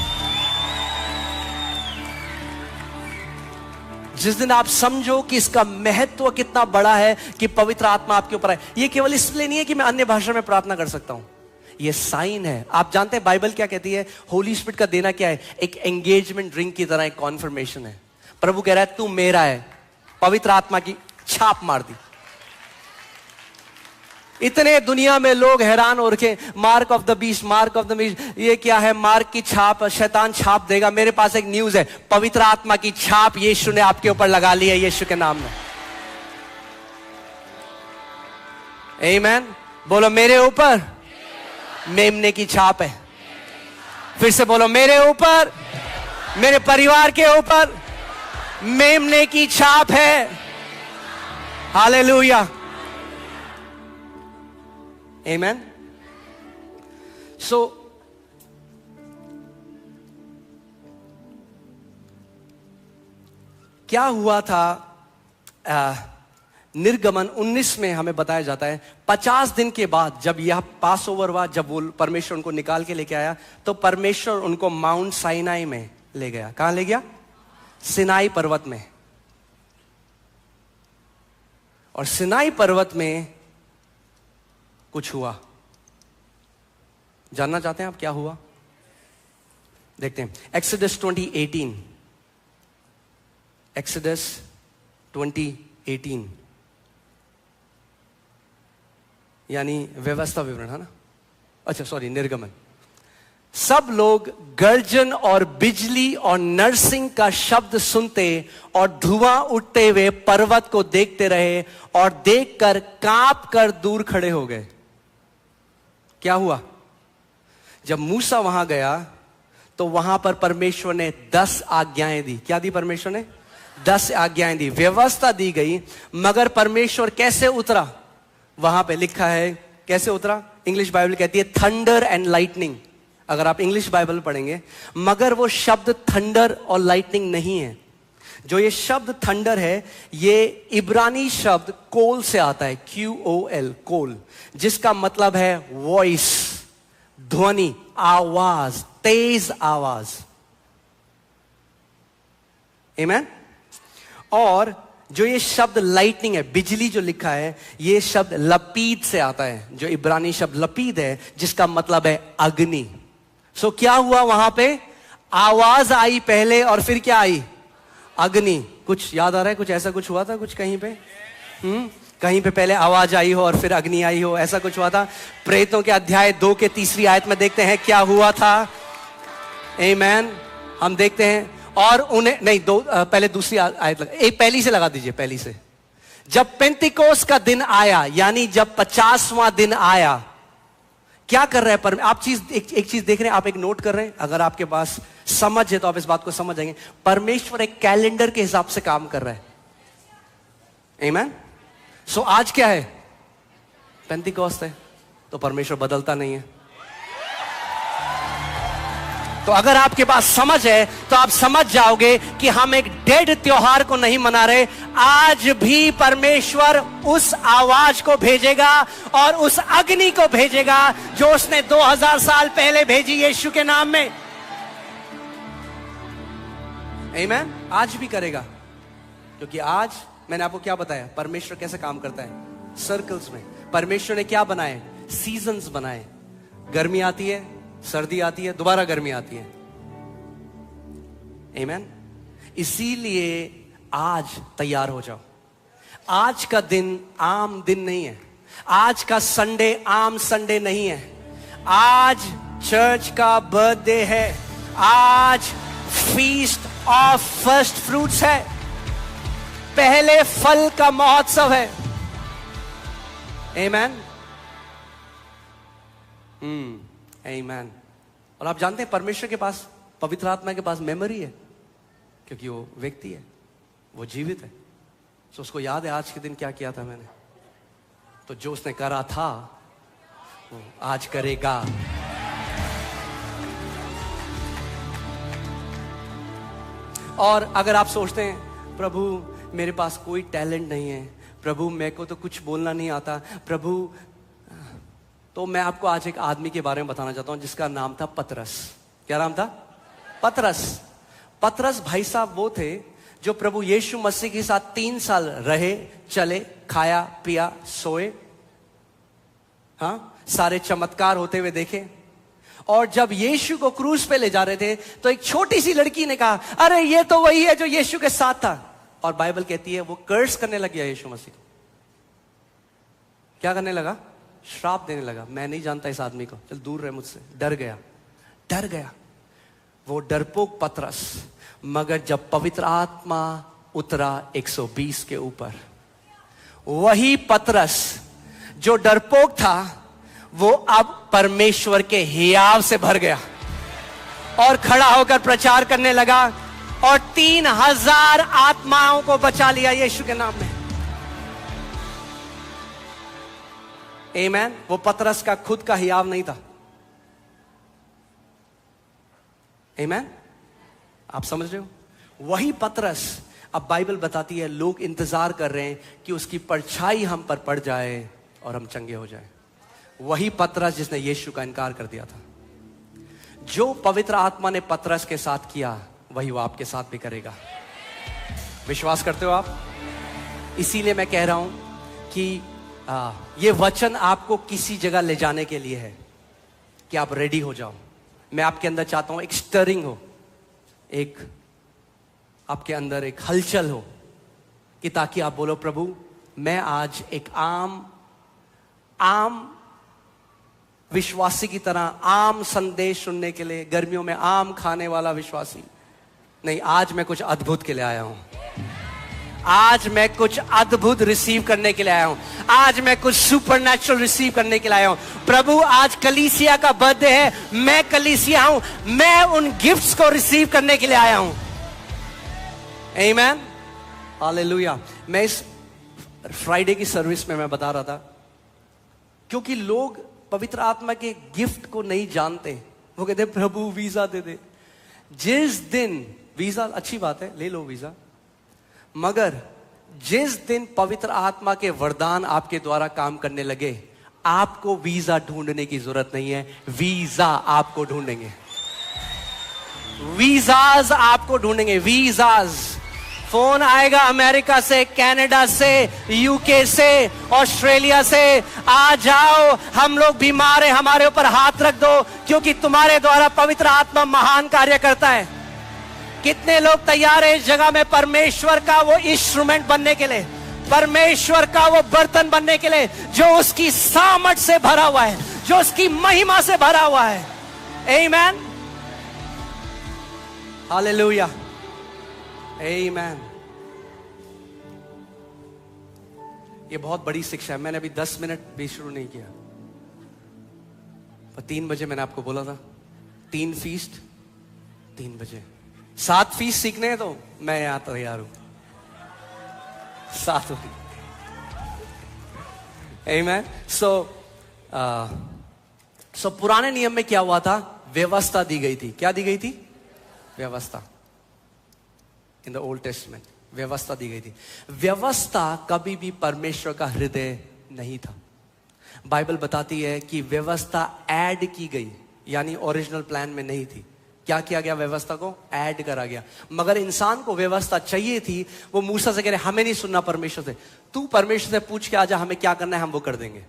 जिस दिन आप समझो कि इसका महत्व कितना बड़ा है कि पवित्र आत्मा आपके ऊपर है, ये केवल इसलिए नहीं है कि मैं अन्य भाषा में प्रार्थना कर सकता हूं, ये साइन है। आप जानते हैं बाइबल क्या कहती है? होली स्पिरिट का देना क्या है? एक एंगेजमेंट रिंग की तरह एक कॉन्फर्मेशन है। प्रभु कह रहा है तू मेरा है, पवित्र आत्मा की छाप मार दी। इतने दुनिया में लोग हैरान हो रखे, mark of the beast, mark of the beast, ये क्या है? मार्क की छाप, शैतान छाप देगा। मेरे पास एक न्यूज है, पवित्र आत्मा की छाप यीशु ने आपके ऊपर लगा ली है, यीशु के नाम में। आमीन। बोलो मेरे ऊपर मेमने की छाप है। फिर से बोलो मेरे ऊपर, मेरे परिवार के ऊपर मेमने की छाप है। हालेलुया। आमीन। सो क्या हुआ था? निर्गमन 19 में हमें बताया जाता है 50 दिन के बाद जब यह पास ओवर हुआ, जब वो परमेश्वर उनको निकाल के लेके आया, तो परमेश्वर उनको माउंट साइनाई में ले गया। कहां ले गया? सिनाई पर्वत में। और सिनाई पर्वत में कुछ हुआ। जानना चाहते हैं आप क्या हुआ? देखते हैं एक्सोडस 20:18। एक्सोडस 20:18 यानी व्यवस्था विवरण, है ना? अच्छा सॉरी, निर्गमन। सब लोग गर्जन और बिजली और नरसिंह का शब्द सुनते और धुआं उठते हुए पर्वत को देखते रहे और देखकर कांप कर दूर खड़े हो गए। क्या हुआ? जब मूसा वहां गया तो वहां पर परमेश्वर ने 10 आज्ञाएं दी। क्या दी परमेश्वर ने? 10 आज्ञाएं दी, व्यवस्था दी गई। मगर परमेश्वर कैसे उतरा? वहां पे लिखा है कैसे उतरा। इंग्लिश बाइबल कहती है थंडर एंड लाइटनिंग। अगर आप इंग्लिश बाइबल पढ़ेंगे, मगर वो शब्द थंडर और लाइटनिंग नहीं है। जो ये शब्द थंडर है, ये इब्रानी शब्द कोल से आता है, QOL, कोल, जिसका मतलब है वॉइस, ध्वनि, आवाज, तेज आवाज। आमीन। और जो ये शब्द लाइटनिंग है, बिजली जो लिखा है, ये शब्द लपीद से आता है, जो इब्रानी शब्द लपीद है, जिसका मतलब है अग्नि। सो क्या हुआ वहां पे? आवाज आई पहले और फिर क्या आई? अग्नि। कुछ याद आ रहा है? कुछ ऐसा कुछ हुआ था कुछ कहीं पे? कहीं पे पहले आवाज आई हो और फिर अग्नि आई हो, ऐसा कुछ हुआ था? प्रेतों के अध्याय 2 के 3री आयत में देखते हैं क्या हुआ था। आमीन। हम देखते हैं। और उन्हें नहीं, पहले दूसरी आयत एक पहली से लगा दीजिए, पहली से। जब पेंतिकोस का दिन आया, यानी जब 50वां दिन आया, क्या कर रहे हैं? पर आप एक चीज देख रहे हैं, आप एक नोट कर रहे हैं। अगर आपके पास समझ है तो आप इस बात को समझ जाएंगे। परमेश्वर एक कैलेंडर के हिसाब से काम कर रहा है। आमीन। सो आज क्या है? पेंतिकोस्त है। तो परमेश्वर बदलता नहीं है। तो अगर आपके पास समझ है तो आप समझ जाओगे कि हम एक डेड त्योहार को नहीं मना रहे। आज भी परमेश्वर उस आवाज को भेजेगा और उस अग्नि को भेजेगा जो उसने 2000 साल पहले भेजी यीशु के नाम में। आमीन। आज भी करेगा, क्योंकि आज मैंने आपको क्या बताया परमेश्वर कैसे काम करता है। सर्कल्स में परमेश्वर ने क्या बनाए? सीजन्स बनाए। गर्मी आती है, सर्दी आती है, दोबारा गर्मी आती है। आमीन। इसीलिए आज तैयार हो जाओ। आज का दिन आम दिन नहीं है। आज का संडे आम संडे नहीं है। आज चर्च का बर्थडे है। आज फीस्ट ऑफ फर्स्ट फ्रूट्स है। पहले फल का महोत्सव है। आमीन, आमीन। और आप जानते हैं परमेश्वर के पास, पवित्र आत्मा के पास मेमोरी है, क्योंकि वो व्यक्ति है, वो जीवित है। तो उसको याद है आज के दिन क्या किया था मैंने। तो जो उसने करा था वो आज करेगा। और अगर आप सोचते हैं प्रभु मेरे पास कोई टैलेंट नहीं है, प्रभु मेरे को तो कुछ बोलना नहीं आता प्रभु, तो मैं आपको आज एक आदमी के बारे में बताना चाहता हूं जिसका नाम था पतरस। क्या नाम था? पतरस। पतरस भाई साहब वो थे जो प्रभु यीशु मसीह के साथ 3 साल रहे, चले, खाया पिया, सोए, हाँ, सारे चमत्कार होते हुए देखे। और जब यीशु को क्रूस पे ले जा रहे थे तो एक छोटी सी लड़की ने कहा, अरे ये तो वही है जो यीशु के साथ था। और बाइबल कहती है वो कर्स करने लग गया यीशु मसीह को। क्या करने लगा? श्राप देने लगा। मैं नहीं जानता इस आदमी को, चल दूर रहे मुझसे। डर गया, डर गया वो डरपोक पतरस। मगर जब पवित्र आत्मा उतरा 120 के ऊपर, वही पतरस जो डरपोक था वो अब परमेश्वर के हियाव से भर गया और खड़ा होकर प्रचार करने लगा और 3000 आत्माओं को बचा लिया यीशु के नाम में। आमीन। वो पतरस का खुद का हियाव नहीं था। आमीन। आप समझ रहे हो? वही पतरस अब बाइबल बताती है लोग इंतजार कर रहे हैं कि उसकी परछाई हम पर पड़ जाए और हम चंगे हो जाए। वही पतरस जिसने यीशु का इनकार कर दिया था। जो पवित्र आत्मा ने पतरस के साथ किया वही वो आपके साथ भी करेगा। विश्वास करते हो आप? इसीलिए मैं कह रहा हूं कि ये वचन आपको किसी जगह ले जाने के लिए है कि आप रेडी हो जाओ। मैं आपके अंदर चाहता हूं एक स्टरिंग हो, एक आपके अंदर एक हलचल हो, कि ताकि आप बोलो प्रभु मैं आज एक आम विश्वासी की तरह आम संदेश सुनने के लिए, गर्मियों में आम खाने वाला विश्वासी नहीं, आज मैं कुछ अद्भुत के लिए आया हूं। आज मैं कुछ अद्भुत रिसीव करने के लिए आया हूं। आज मैं कुछ सुपरनैचुरल रिसीव करने के लिए आया हूं। प्रभु आज कलीसिया का बर्थडे है, मैं कलीसिया हूं, मैं उन गिफ्ट्स को रिसीव करने के लिए आया हूं। आमीन, हालेलुया। मैं इस फ्राइडे की सर्विस में मैं बता रहा था, क्योंकि लोग पवित्र आत्मा के गिफ्ट को नहीं जानते। वो कहते प्रभु वीजा दे दे। जिस दिन वीजा, अच्छी बात है, ले लो वीजा, मगर जिस दिन पवित्र आत्मा के वरदान आपके द्वारा काम करने लगे, आपको वीजा ढूंढने की जरूरत नहीं है, वीजा आपको ढूंढेंगे। वीजाज आपको ढूंढेंगे, वीजाज। फोन आएगा अमेरिका से, कनाडा से, यूके से, ऑस्ट्रेलिया से, आ जाओ, हम लोग बीमार हैं, हमारे ऊपर हाथ रख दो, क्योंकि तुम्हारे द्वारा पवित्र आत्मा महान कार्य करता है। कितने लोग तैयार हैं इस जगह में परमेश्वर का वो इंस्ट्रूमेंट बनने के लिए, परमेश्वर का वो बर्तन बनने के लिए, जो उसकी सामर्थ से भरा हुआ है, जो उसकी महिमा से भरा हुआ है। आमीन, हालेलुया, आमीन। ये बहुत बड़ी शिक्षा है। मैंने अभी 10 मिनट भी शुरू नहीं किया, पर 3 बजे मैंने आपको बोला था 3 फीस्ट 3 बजे। 7 फीस्ट सीखने हैं तो मैं यहां तैयार हूं। 7 आमीन। सो पुराने नियम में क्या हुआ था? व्यवस्था दी गई थी। क्या दी गई थी? व्यवस्था। इन द ओल्ड टेस्टमेंट व्यवस्था दी गई थी। व्यवस्था कभी भी परमेश्वर का हृदय नहीं था। बाइबल बताती है कि व्यवस्था ऐड की गई, यानी ओरिजिनल प्लान में नहीं थी। क्या किया गया? व्यवस्था को ऐड करा गया। मगर इंसान को व्यवस्था चाहिए थी। वो मूसा से कह रहे हमें नहीं सुनना परमेश्वर से, तू परमेश्वर से पूछ के आजा हमें क्या करना है, हम वो कर देंगे।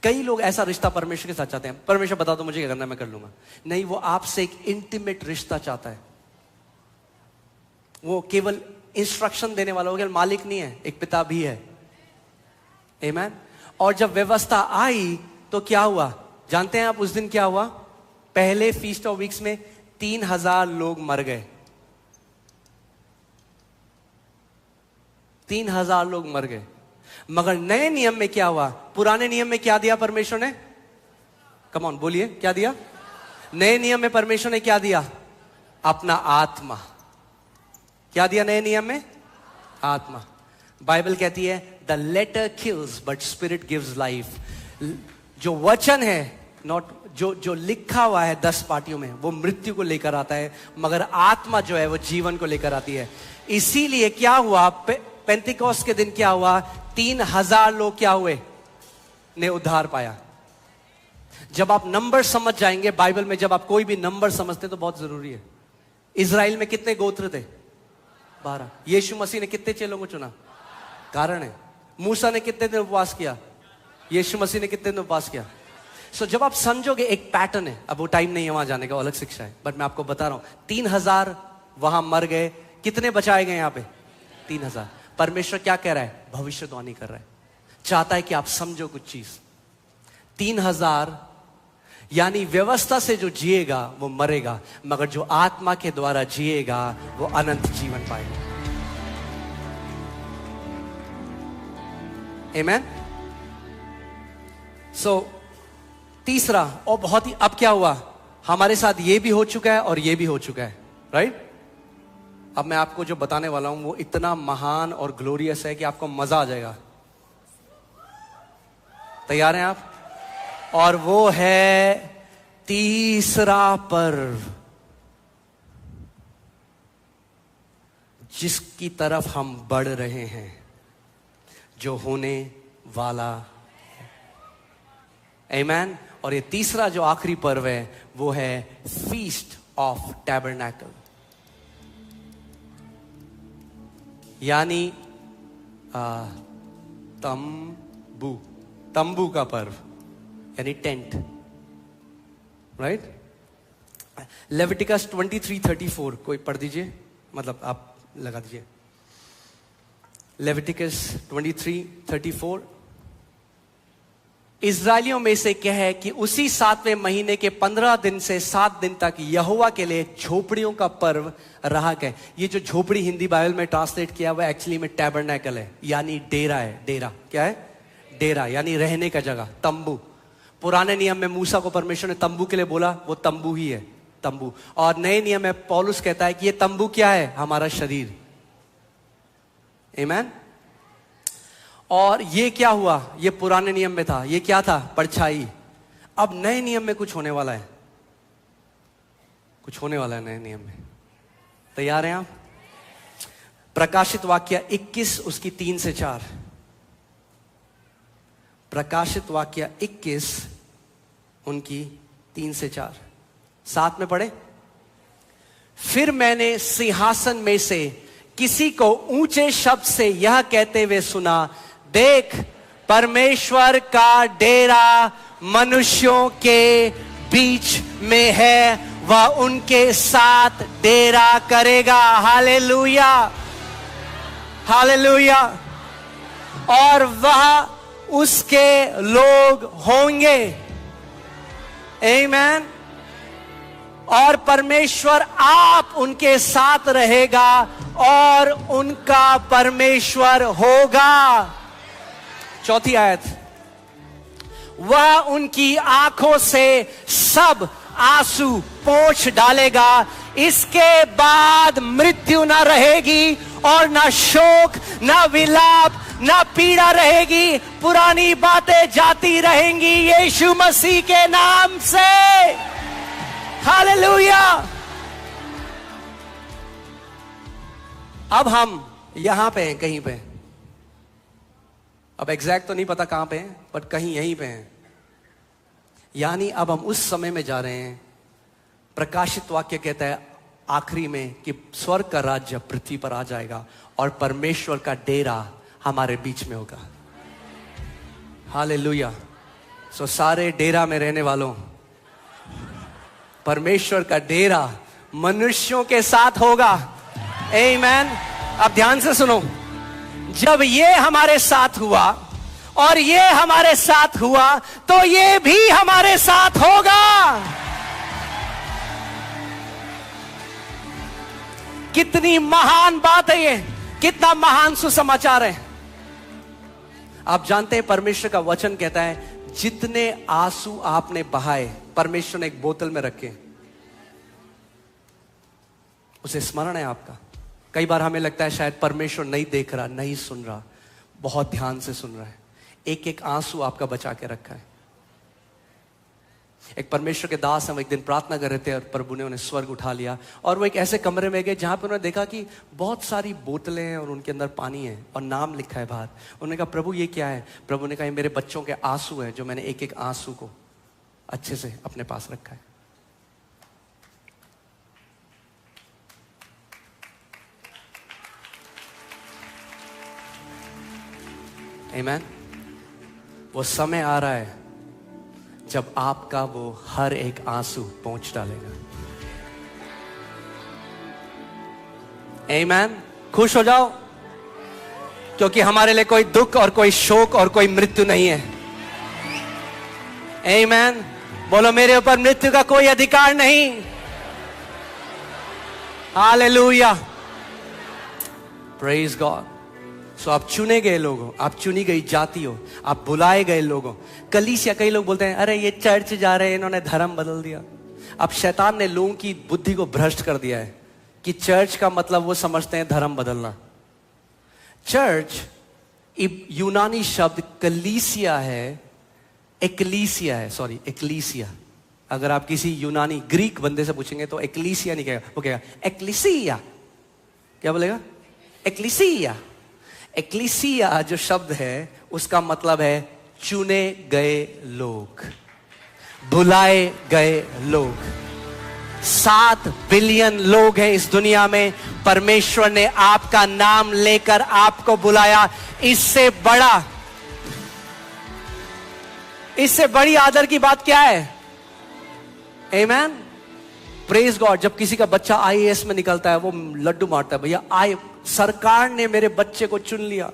कई लोग ऐसा रिश्ता परमेश्वर के साथ चाहते हैं, परमेश्वर बता दो मुझे क्या करना है मैं कर लूंगा। नहीं, वो आपसे एक इंटीमेट रिश्ता चाहता है। वो केवल इंस्ट्रक्शन देने वाला हो गया, मालिक नहीं है, एक पिता भी है। आमीन। और जब व्यवस्था आई तो क्या हुआ जानते हैं आप? उस दिन क्या हुआ? पहले फीस्ट ऑफ वीक्स में 3000 लोग मर गए। 3000 लोग मर गए। मगर नए नियम में क्या हुआ? पुराने नियम में क्या दिया परमेश्वर ने? कम ऑन बोलिए, क्या दिया? नए नियम में परमेश्वर ने क्या दिया? अपना आत्मा। क्या दिया नए नियम में? आत्मा। बाइबल कहती है the letter kills but spirit gives life. जो वचन है, नॉट जो लिखा हुआ है 10 पार्टियों में, वो मृत्यु को लेकर आता है, मगर आत्मा जो है वो जीवन को लेकर आती है। इसीलिए क्या हुआ? पेंतिकोस्त के दिन क्या हुआ? 3000 लोग क्या हुए? ने उद्धार पाया। जब आप नंबर समझ जाएंगे बाइबल में, जब आप कोई भी नंबर समझते तो बहुत जरूरी है। इजराइल में कितने गोत्र थे? 12। यीशु मसीह ने कितने चेलों को चुना? कारण है। मूसा ने कितने दिन उपवास किया? यीशु मसीह ने कितने दिन उपवास किया? सो जब आप समझोगे एक पैटर्न है, अब वो टाइम नहीं है वहां जाने का, अलग शिक्षा है, बट मैं आपको बता रहा हूं 3000 वहां मर गए, कितने बचाए गए यहां पे? 3000। परमेश्वर क्या कह रहा है? भविष्यवाणी कर रहा है, चाहता है कि आप समझो कुछ चीज। 3000 यानी व्यवस्था से जो जिएगा वो मरेगा, मगर जो आत्मा के द्वारा जिएगा वो अनंत जीवन पाएगा। आमेन। सो तीसरा, और बहुत ही, अब क्या हुआ? हमारे साथ ये भी हो चुका है और ये भी हो चुका है, राइट? अब मैं आपको जो बताने वाला हूं वो इतना महान और ग्लोरियस है कि आपको मजा आ जाएगा। तैयार हैं आप? और वो है तीसरा पर्व, जिसकी तरफ हम बढ़ रहे हैं, जो होने वाला है। आमेन। और ये तीसरा जो आखिरी पर्व है वो है फीस्ट ऑफ टैबरनैकल, यानी तंबू का पर्व, यानी टेंट, राइट? लेविटिकस 23:34 कोई पढ़ दीजिए, मतलब आप लगा दीजिए। लेविटिकस 23:34। इजरायलियों में से कहे कि उसी 7वें महीने के 15 दिन से 7 दिन तक यहोवा के लिए झोपड़ियों का पर्व रहा गया। ये जो झोपड़ी हिंदी बाइबल में ट्रांसलेट किया हुआ एक्चुअली में टैबरनैकल है, यानी डेरा है। डेरा क्या है? डेरा यानी रहने का जगह, तंबू। पुराने नियम में मूसा को परमेश्वर ने तंबू के लिए बोला, वो तंबू ही है, तंबू। और नए नियम में पौलुस कहता है कि ये तंबू क्या है? हमारा शरीर। आमेन। और ये क्या हुआ? ये पुराने नियम में था, ये क्या था? परछाई। अब नए नियम में कुछ होने वाला है, कुछ होने वाला है नए नियम में। तैयार हैं आप? प्रकाशित वाक्य 21 उसकी 3 से 4। प्रकाशित वाक्य 21 उनकी 3 से 4 साथ में पढ़े। फिर मैंने सिंहासन में से किसी को ऊंचे शब्द से यह कहते हुए सुना, देख, परमेश्वर का डेरा मनुष्यों के बीच में है, वह उनके साथ डेरा करेगा। Hallelujah, hallelujah. और वह उसके लोग होंगे। आमेन। और परमेश्वर आप उनके साथ रहेगा और उनका परमेश्वर होगा। चौथी आयत, वह उनकी आंखों से सब आंसू पोंछ डालेगा। इसके बाद मृत्यु न रहेगी और न शोक, न विलाप, न पीड़ा रहेगी। पुरानी बातें जाती रहेंगी यीशु मसीह के नाम से। हालेलुया। अब हम यहां पे हैं, कहीं पे, अब एग्जैक्ट तो नहीं पता कहां पे हैं, बट कहीं यहीं पे हैं। यानी अब हम उस समय में जा रहे हैं। प्रकाशित वाक्य कहता है आखिरी में कि स्वर्ग का राज्य पृथ्वी पर आ जाएगा और परमेश्वर का डेरा हमारे बीच में होगा। हालेलुया। सो सारे डेरा में रहने वालों, परमेश्वर का डेरा मनुष्यों के साथ होगा। आमीन। अब ध्यान से सुनो, जब ये हमारे साथ हुआ और ये हमारे साथ हुआ तो ये भी हमारे साथ होगा। कितनी महान बात है ये, कितना महान सुसमाचार है। आप जानते हैं परमेश्वर का वचन कहता है जितने आंसू आपने बहाए परमेश्वर ने एक बोतल में रखे, उसे स्मरण है आपका। कई बार हमें लगता है शायद परमेश्वर नहीं देख रहा, नहीं सुन रहा, बहुत ध्यान से सुन रहा है। एक एक आंसू आपका बचा के रखा है। एक परमेश्वर के दास हम एक दिन प्रार्थना कर रहे थे और प्रभु ने उन्हें स्वर्ग उठा लिया और वो एक ऐसे कमरे में गए जहां पर उन्होंने देखा कि बहुत सारी बोतलें हैं और उनके अंदर पानी है और नाम लिखा है बाहर। उन्होंने कहा प्रभु ये क्या है? प्रभु ने कहा मेरे बच्चों के आंसू हैं जो मैंने एक एक आंसू को अच्छे से अपने पास रखा है। आमीन। वो समय आ रहा है जब आपका वो हर एक आंसू पहुंच डालेगा। आमीन। खुश हो जाओ, क्योंकि हमारे लिए कोई दुख और कोई शोक और कोई मृत्यु नहीं है। आमीन। बोलो मेरे ऊपर मृत्यु का कोई अधिकार नहीं। Hallelujah, praise God. सो आप चुने गए लोग हो, आप चुनी गई जाति हो, आप बुलाए गए लोग हो। कलीसिया, कई लोग बोलते हैं अरे ये चर्च जा रहे हैं, इन्होंने धर्म बदल दिया। अब शैतान ने लोगों की बुद्धि को भ्रष्ट कर दिया है कि चर्च का मतलब वो समझते हैं धर्म बदलना। चर्च यूनानी शब्द कलीसिया है, एक्लीसिया है, सॉरी एक्लीसिया। अगर आप किसी यूनानी ग्रीक बंदे से पूछेंगे तो एक्लीसिया नहीं कहेगा, वो कहेगा एक्लीसिया। क्या बोलेगा? एक्लीसिया। एक्लीसिया जो शब्द है उसका मतलब है चुने गए लोग, बुलाए गए लोग। 7 बिलियन लोग हैं इस दुनिया में। परमेश्वर ने आपका नाम लेकर आपको बुलाया। इससे बड़ी आदर की बात क्या है? आमीन। Praise God. जब किसी का बच्चा आईएएस में निकलता है वो लड्डू मारता है, भैया सरकार ने मेरे बच्चे को चुन लिया।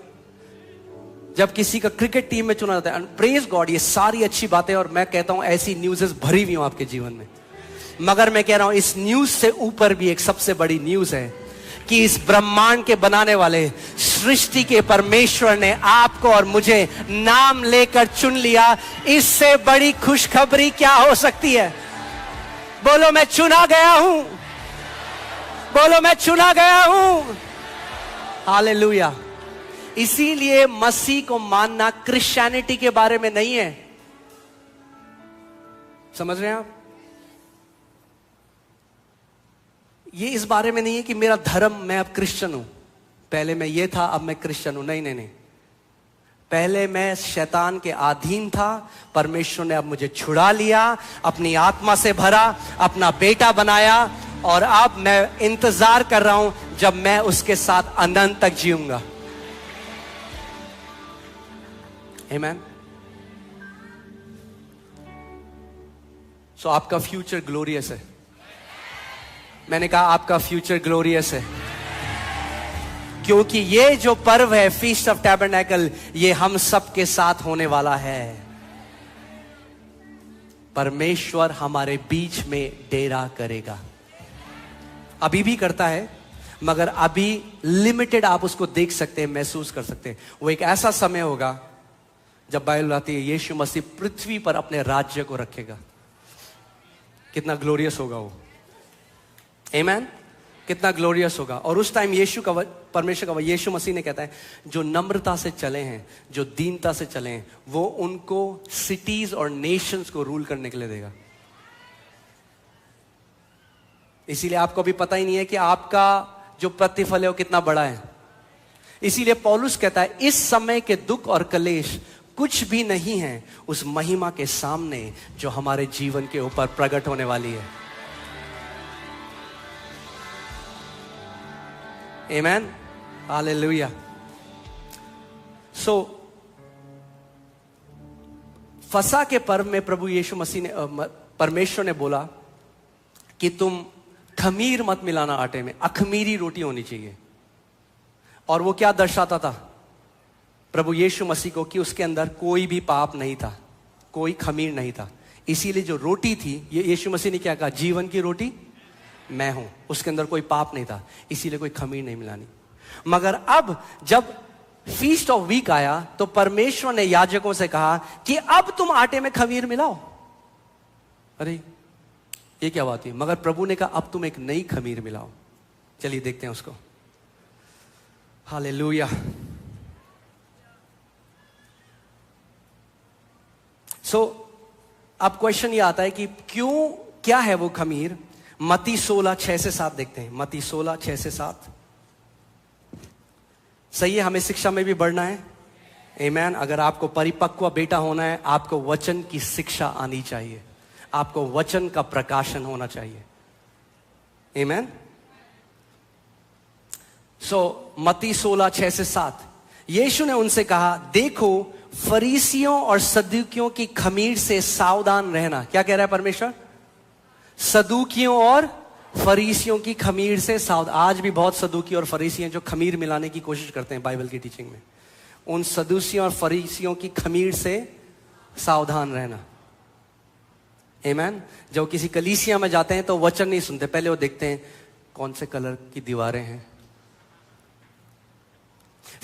जब किसी का क्रिकेट टीम में चुना जाता है, प्रेज गॉड। ये सारी अच्छी बातें और मैं कहता हूं ऐसी न्यूज़ भरी हुई हूं आपके जीवन में। मगर मैं कह रहा हूं इस न्यूज़ से ऊपर भी एक सबसे बड़ी न्यूज़ है कि इस ब्रह्मांड के बनाने वाले सृष्टि के परमेश्वर ने आपको और मुझे नाम लेकर चुन लिया। इससे बड़ी खुशखबरी क्या हो सकती है? बोलो मैं चुना गया हूं। बोलो मैं चुना गया हूं। हालेलुया। इसीलिए मसीह को मानना क्रिश्चियनिटी के बारे में नहीं है। समझ रहे हैं आप? ये इस बारे में नहीं है कि मेरा धर्म, मैं अब क्रिश्चियन हूं, पहले मैं ये था अब मैं क्रिश्चियन हूं। नहीं नहीं नहीं। पहले मैं शैतान के अधीन था, परमेश्वर ने अब मुझे छुड़ा लिया, अपनी आत्मा से भरा, अपना बेटा बनाया और अब मैं इंतजार कर रहा हूं जब मैं उसके साथ अनंत तक जीऊंगा। आमीन। सो आपका फ्यूचर ग्लोरियस है। मैंने कहा आपका फ्यूचर ग्लोरियस है, क्योंकि ये जो पर्व है फीस्ट ऑफ टैबरनेकल, ये हम सब के साथ होने वाला है। परमेश्वर हमारे बीच में डेरा करेगा। अभी भी करता है, मगर अभी लिमिटेड आप उसको देख सकते हैं, महसूस कर सकते हैं। वो एक ऐसा समय होगा जब बाइबल आती है यीशु मसीह पृथ्वी पर अपने राज्य को रखेगा। कितना ग्लोरियस होगा वो। आमीन। कितना ग्लोरियस होगा। और उस टाइम परमेश्वर का यीशु मसीह ने कहता है जो नम्रता से चले हैं, जो दीनता से चले हैं, वो उनको सिटीज और नेशंस को रूल करने के लिए देगा। इसीलिए आपको भी पता ही नहीं है कि आपका जो प्रतिफल है वो कितना बड़ा है। इसीलिए पौलुस कहता है इस समय के दुख और कलेश कुछ भी नहीं है उस महिमा के सामने जो हमारे जीवन के ऊपर प्रकट होने वाली है। आमीन। हालेलुया। सो फसह के पर्व में प्रभु यीशु मसीह ने, परमेश्वर ने बोला कि तुम खमीर मत मिलाना आटे में, अखमीरी रोटी होनी चाहिए। और वो क्या दर्शाता था प्रभु यीशु मसीह को, कि उसके अंदर कोई भी पाप नहीं था, कोई खमीर नहीं था। इसीलिए जो रोटी थी, ये यीशु मसीह ने क्या कहा, जीवन की रोटी मैं हूं, उसके अंदर कोई पाप नहीं था, इसीलिए कोई खमीर नहीं मिलानी। मगर अब जब फीस्ट ऑफ वीक आया तो परमेश्वर ने याजकों से कहा कि अब तुम आटे में खमीर मिलाओ। अरे ये क्या बात है? मगर प्रभु ने कहा अब तुम एक नई खमीर मिलाओ। चलिए देखते हैं उसको। हालेलुया। अब क्वेश्चन ये आता है कि क्यों, क्या है वो खमीर? मत्ती 16:6-7 देखते हैं। मत्ती 16:6-7। सही है, हमें शिक्षा में भी बढ़ना है। आमीन। अगर आपको परिपक्व बेटा होना है, आपको वचन की शिक्षा आनी चाहिए, आपको वचन का प्रकाशन होना चाहिए। आमीन। मत्ती 16:6-7, यीशु ने उनसे कहा, देखो फरीसियों और सदूकियों की खमीर से सावधान रहना। क्या कह रहा है परमेश्वर? सदूकियों और फरीसियों की खमीर से सावधान। आज भी बहुत सदूकी और फरीसी हैं जो खमीर मिलाने की कोशिश करते हैं बाइबल की टीचिंग में। उन सदूसियों और फरीसियों की खमीर से सावधान रहना। आमीन। जब किसी कलीसिया में जाते हैं तो वचन नहीं सुनते, पहले वो देखते हैं कौन से कलर की दीवारें हैं।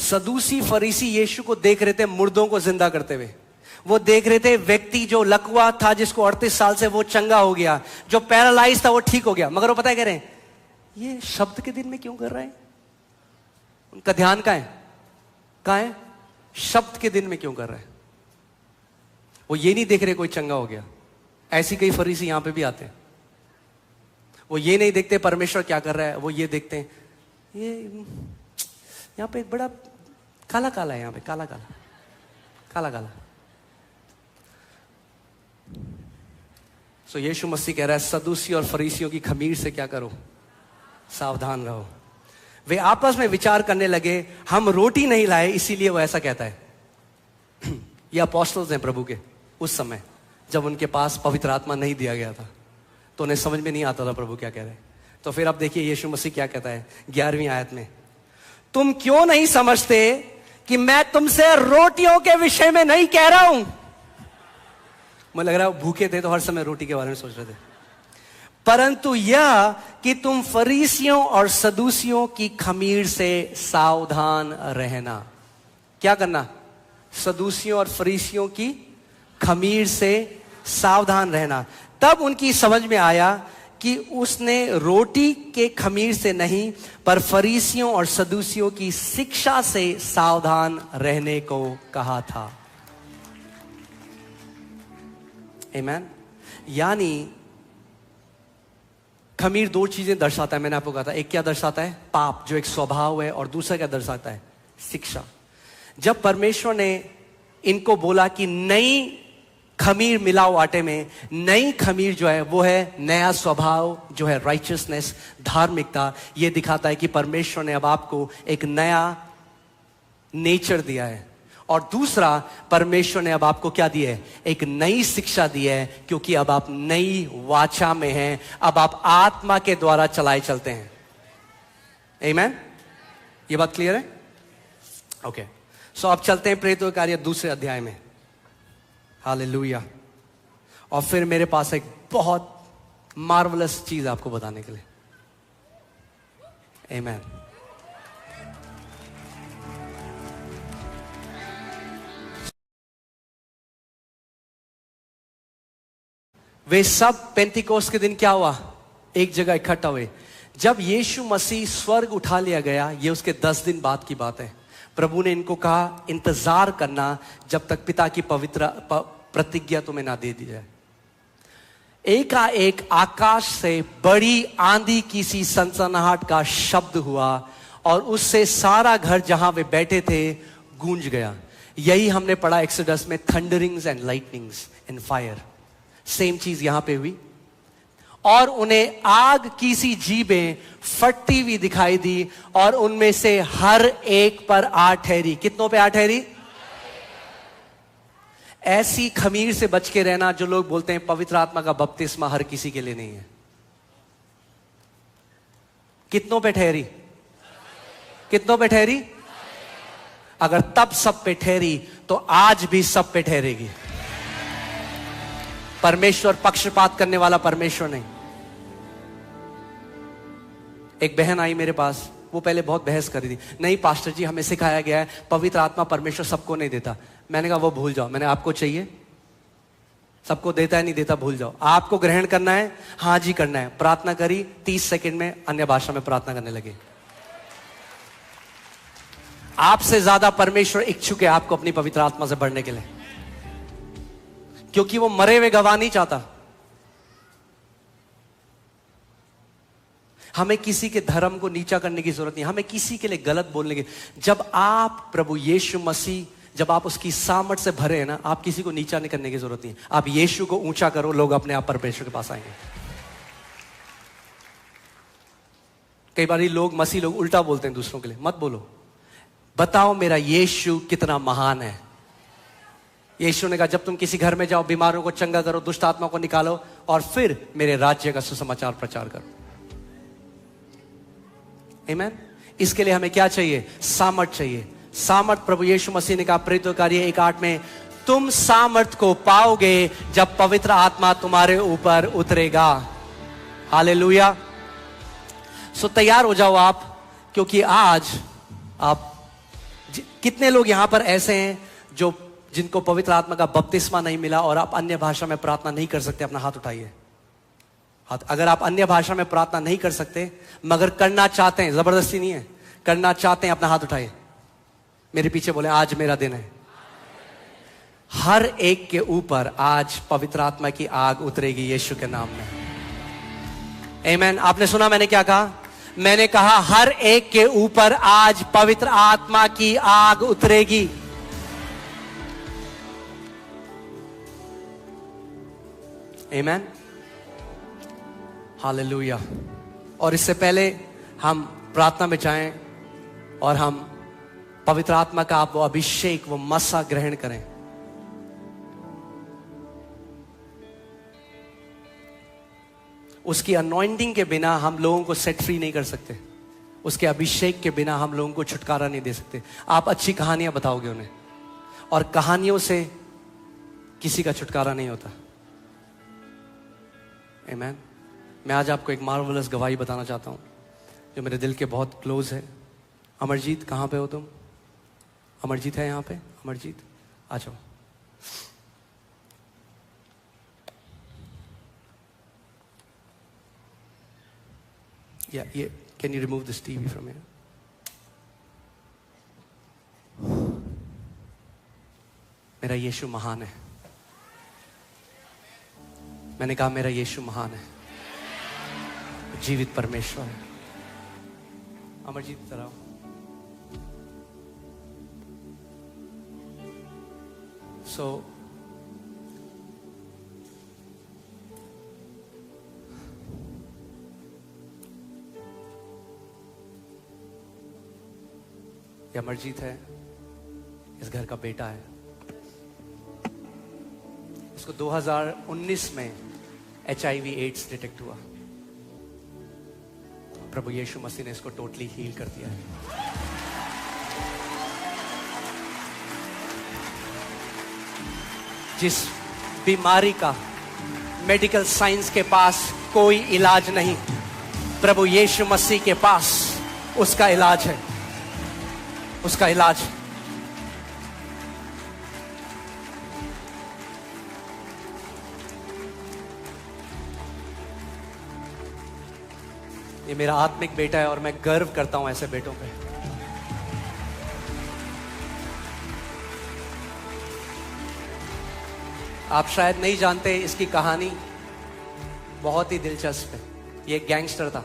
सदूसी फरीसी यीशु को देख रहे थे मुर्दों को जिंदा करते हुए। वो देख रहे थे व्यक्ति जो लकवा था, जिसको 38 साल से, वो चंगा हो गया, जो पैरालाइज था वो ठीक हो गया। मगर वो पता है कह रहे हैं, ये शब्द के दिन में क्यों कर रहे हैं? उनका ध्यान कहां है? शब्द के दिन में क्यों कर रहे हैं? वो ये नहीं देख रहे कोई चंगा हो गया। ऐसी कई फरीसी यहां पे भी आते हैं। वो ये नहीं देखते परमेश्वर क्या कर रहा है, वो ये देखते हैं ये यहां पे बड़ा काला काला है, यहां पे काला काला काला काला। यीशु मसीह कह रहा है सदूसी और फरीसियों की खमीर से क्या करो? सावधान रहो। वे आपस में विचार करने लगे, हम रोटी नहीं लाए, इसीलिए वो ऐसा कहता है। ये अपोस्टल्स हैं प्रभु के उस समय, जब उनके पास पवित्र आत्मा नहीं दिया गया था, तो उन्हें समझ में नहीं आता था प्रभु क्या कह रहे हैं। तो फिर अब देखिए यीशु मसीह क्या कहता है 11वीं आयत में, तुम क्यों नहीं समझते कि मैं तुमसे रोटियों के विषय में नहीं कह रहा हूं? मुझे लग रहा है भूखे थे तो हर समय रोटी के बारे में सोच रहे थे। परंतु यह कि तुम फरीसियों और सदूसियों की खमीर से सावधान रहना। क्या करना? सदूसियों और फरीसियों की खमीर से सावधान रहना। तब उनकी समझ में आया कि उसने रोटी के खमीर से नहीं, पर फरीसियों और सदूसियों की शिक्षा से सावधान रहने को कहा था। आमीन। यानी खमीर दो चीजें दर्शाता है, मैंने आपको कहा था। एक क्या दर्शाता है? पाप, जो एक स्वभाव है, और दूसरा क्या दर्शाता है? शिक्षा। जब परमेश्वर ने इनको बोला कि नई खमीर मिलाओ आटे में, नई खमीर जो है वो है नया स्वभाव, जो है राइचियसनेस, धार्मिकता। ये दिखाता है कि परमेश्वर ने अब आपको एक नया नेचर दिया है। और दूसरा, परमेश्वर ने अब आपको क्या दिया है? एक नई शिक्षा दी है, क्योंकि अब आप नई वाचा में हैं। अब आप आत्मा के द्वारा चलाए चलते हैं। आमीन। ये बात क्लियर है? ओके। अब चलते हैं प्रेरितों के कार्य दूसरे अध्याय में। हालेलुया। और फिर मेरे पास एक बहुत मार्वलस चीज आपको बताने के लिए। आमीन। वे सब पेंतिकोस्त के दिन क्या हुआ? एक जगह इकट्ठा हुए। जब यीशु मसीह स्वर्ग उठा लिया गया, ये उसके 10 दिन बाद की बात है। प्रभु ने इनको कहा इंतजार करना जब तक पिता की पवित्र प्रतिज्ञा तुम्हें ना दे दी जाए। एकाएक आकाश से बड़ी आंधी की सी सनसनाहट का शब्द हुआ, और उससे सारा घर जहां वे बैठे थे गूंज गया। यही हमने पढ़ा एक्सोडस में, thunderings and lightnings and fire. Same चीज यहां पे हुई। और उन्हें आग की सी जीभें फटती हुई दिखाई दी, और उनमें से हर एक पर आ ठहरी। कितनों पे आ ठहरी? ऐसी खमीर से बच के रहना जो लोग बोलते हैं पवित्र आत्मा का बपतिस्मा हर किसी के लिए नहीं है। कितनों पे ठहरी? कितनों पे ठहरी? अगर तब सब पे ठहरी तो आज भी सब पे ठहरेगी। परमेश्वर पक्षपात करने वाला परमेश्वर नहीं। एक बहन आई मेरे पास, वो पहले बहुत बहस कर रही थी, नहीं पास्टर जी हमें सिखाया गया है पवित्र आत्मा परमेश्वर सबको नहीं देता। मैंने कहा वो भूल जाओ। मैंने आपको चाहिए? सबको देता है नहीं देता भूल जाओ। आपको ग्रहण करना है, हाँ जी करना है। प्रार्थना करी, 30 सेकंड में अन्य भाषा में प्रार्थना करने लगे। आपसे ज्यादा परमेश्वर इच्छुक है आपको अपनी पवित्र आत्मा से बढ़ने के लिए, क्योंकि वो मरे हुए गवाह नहीं चाहता। हमें किसी के धर्म को नीचा करने की जरूरत नहीं, हमें किसी के लिए गलत बोलने की। जब आप प्रभु यीशु मसीह, जब आप उसकी सामर्थ से भरे हैं ना, आप किसी को नीचा नहीं करने की जरूरत नहीं। आप यीशु को ऊंचा करो, लोग अपने आप परमेश्वर के पास आएंगे। कई बार लोग मसीह लोग उल्टा बोलते हैं दूसरों के लिए। मत बोलो, बताओ मेरा यीशु कितना महान है। यीशु ने कहा जब तुम किसी घर में जाओ, बीमारों को चंगा करो, दुष्ट आत्मा को निकालो और फिर मेरे राज्य का सुसमाचार प्रचार करो। आमीन। इसके लिए हमें क्या चाहिए? सामर्थ चाहिए। सामर्थ प्रभु यीशु मसीह ने कहा प्रेरितों कार्य 1:8 में, तुम सामर्थ को पाओगे जब पवित्र आत्मा तुम्हारे ऊपर उतरेगा। हालेलुया। सो तैयार हो जाओ आप, क्योंकि आज आप कितने लोग यहां पर ऐसे हैं जो जिनको पवित्र आत्मा का बपतिस्मा नहीं मिला और आप अन्य भाषा में प्रार्थना नहीं कर सकते? अपना हाथ उठाइए। हाथ। अगर आप अन्य भाषा में प्रार्थना नहीं कर सकते मगर करना चाहते हैं, जबरदस्ती नहीं है, करना चाहते हैं, अपना हाथ उठाइए। मेरे पीछे बोले आज मेरा दिन है। हर एक के ऊपर आज पवित्र आत्मा की आग उतरेगी यीशु के नाम में। आमीन। आपने सुना मैंने क्या कहा? मैंने कहा हर एक के ऊपर आज पवित्र आत्मा की आग उतरेगी। आमीन। हालेलुया। और इससे पहले हम प्रार्थना में जाएं और हम पवित्र आत्मा का आप वो अभिषेक, वो मसा ग्रहण करें। उसकी अनॉइंटिंग के बिना हम लोगों को सेट फ्री नहीं कर सकते। उसके अभिषेक के बिना हम लोगों को छुटकारा नहीं दे सकते। आप अच्छी कहानियां बताओगे उन्हें, और कहानियों से किसी का छुटकारा नहीं होता। आमीन। मैं आज आपको एक मार्वलस गवाही बताना चाहता हूं जो मेरे दिल के बहुत क्लोज है। अमरजीत, कहां पे हो तुम? अमरजीत है यहाँ पे? अमरजीत आ जाओ। Yeah, can you remove this TV from here? मेरा यीशु महान है। मैंने कहा मेरा यीशु महान है, जीवित परमेश्वर है। अमरजीत तरह ये अमरजीत है, इस घर का बेटा है। इसको 2019 में HIV एड्स डिटेक्ट हुआ। प्रभु यीशु मसीह ने इसको टोटली हील कर दिया है। जिस बीमारी का मेडिकल साइंस के पास कोई इलाज नहीं, प्रभु यीशु मसीह के पास उसका इलाज है। उसका इलाज। ये मेरा आत्मिक बेटा है और मैं गर्व करता हूं ऐसे बेटों पे। आप शायद नहीं जानते, इसकी कहानी बहुत ही दिलचस्प है। ये एक गैंगस्टर था,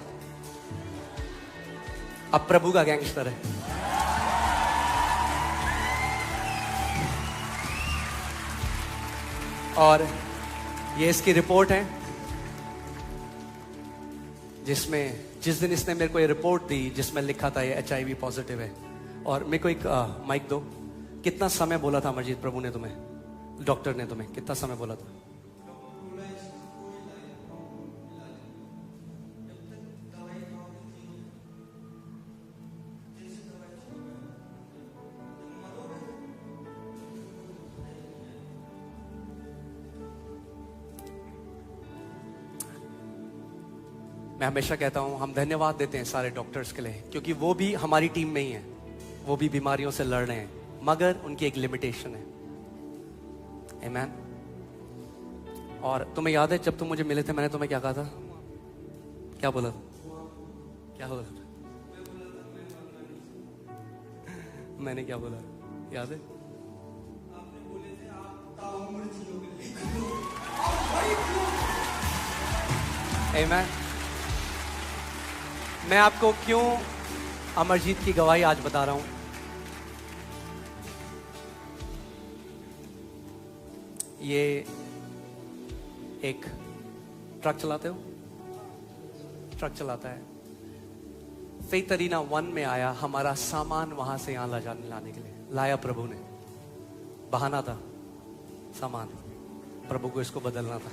अब प्रभु का गैंगस्टर है। और ये इसकी रिपोर्ट है, जिसमें जिस दिन इसने मेरे को ये रिपोर्ट दी जिसमें लिखा था ये HIV पॉजिटिव है। और मेरे को एक माइक दो। कितना समय बोला था अमरजीत प्रभु ने तुम्हें, डॉक्टर ने तुम्हें कितना समय बोला था? मैं हमेशा कहता हूं हम धन्यवाद देते हैं सारे डॉक्टर्स के लिए, क्योंकि वो भी हमारी टीम में ही है, वो भी बीमारियों से लड़ रहे हैं, मगर उनकी एक लिमिटेशन है। आमीन। और तुम्हें याद है जब तुम मुझे मिले थे, मैंने तुम्हें क्या कहा था? क्या बोला? क्या बोला? मैंने क्या बोला याद है? आपने बोले थे आप ताउम्र जियोगे। आमीन। मैं आपको क्यों अमरजीत की गवाही आज बता रहा हूं। ये एक ट्रक चलाते हो? ट्रक चलाता है। फेथ अरीना 1 में आया, हमारा सामान वहां से यहां लाने के लिए लाया प्रभु ने। बहाना था सामान, प्रभु को इसको बदलना था।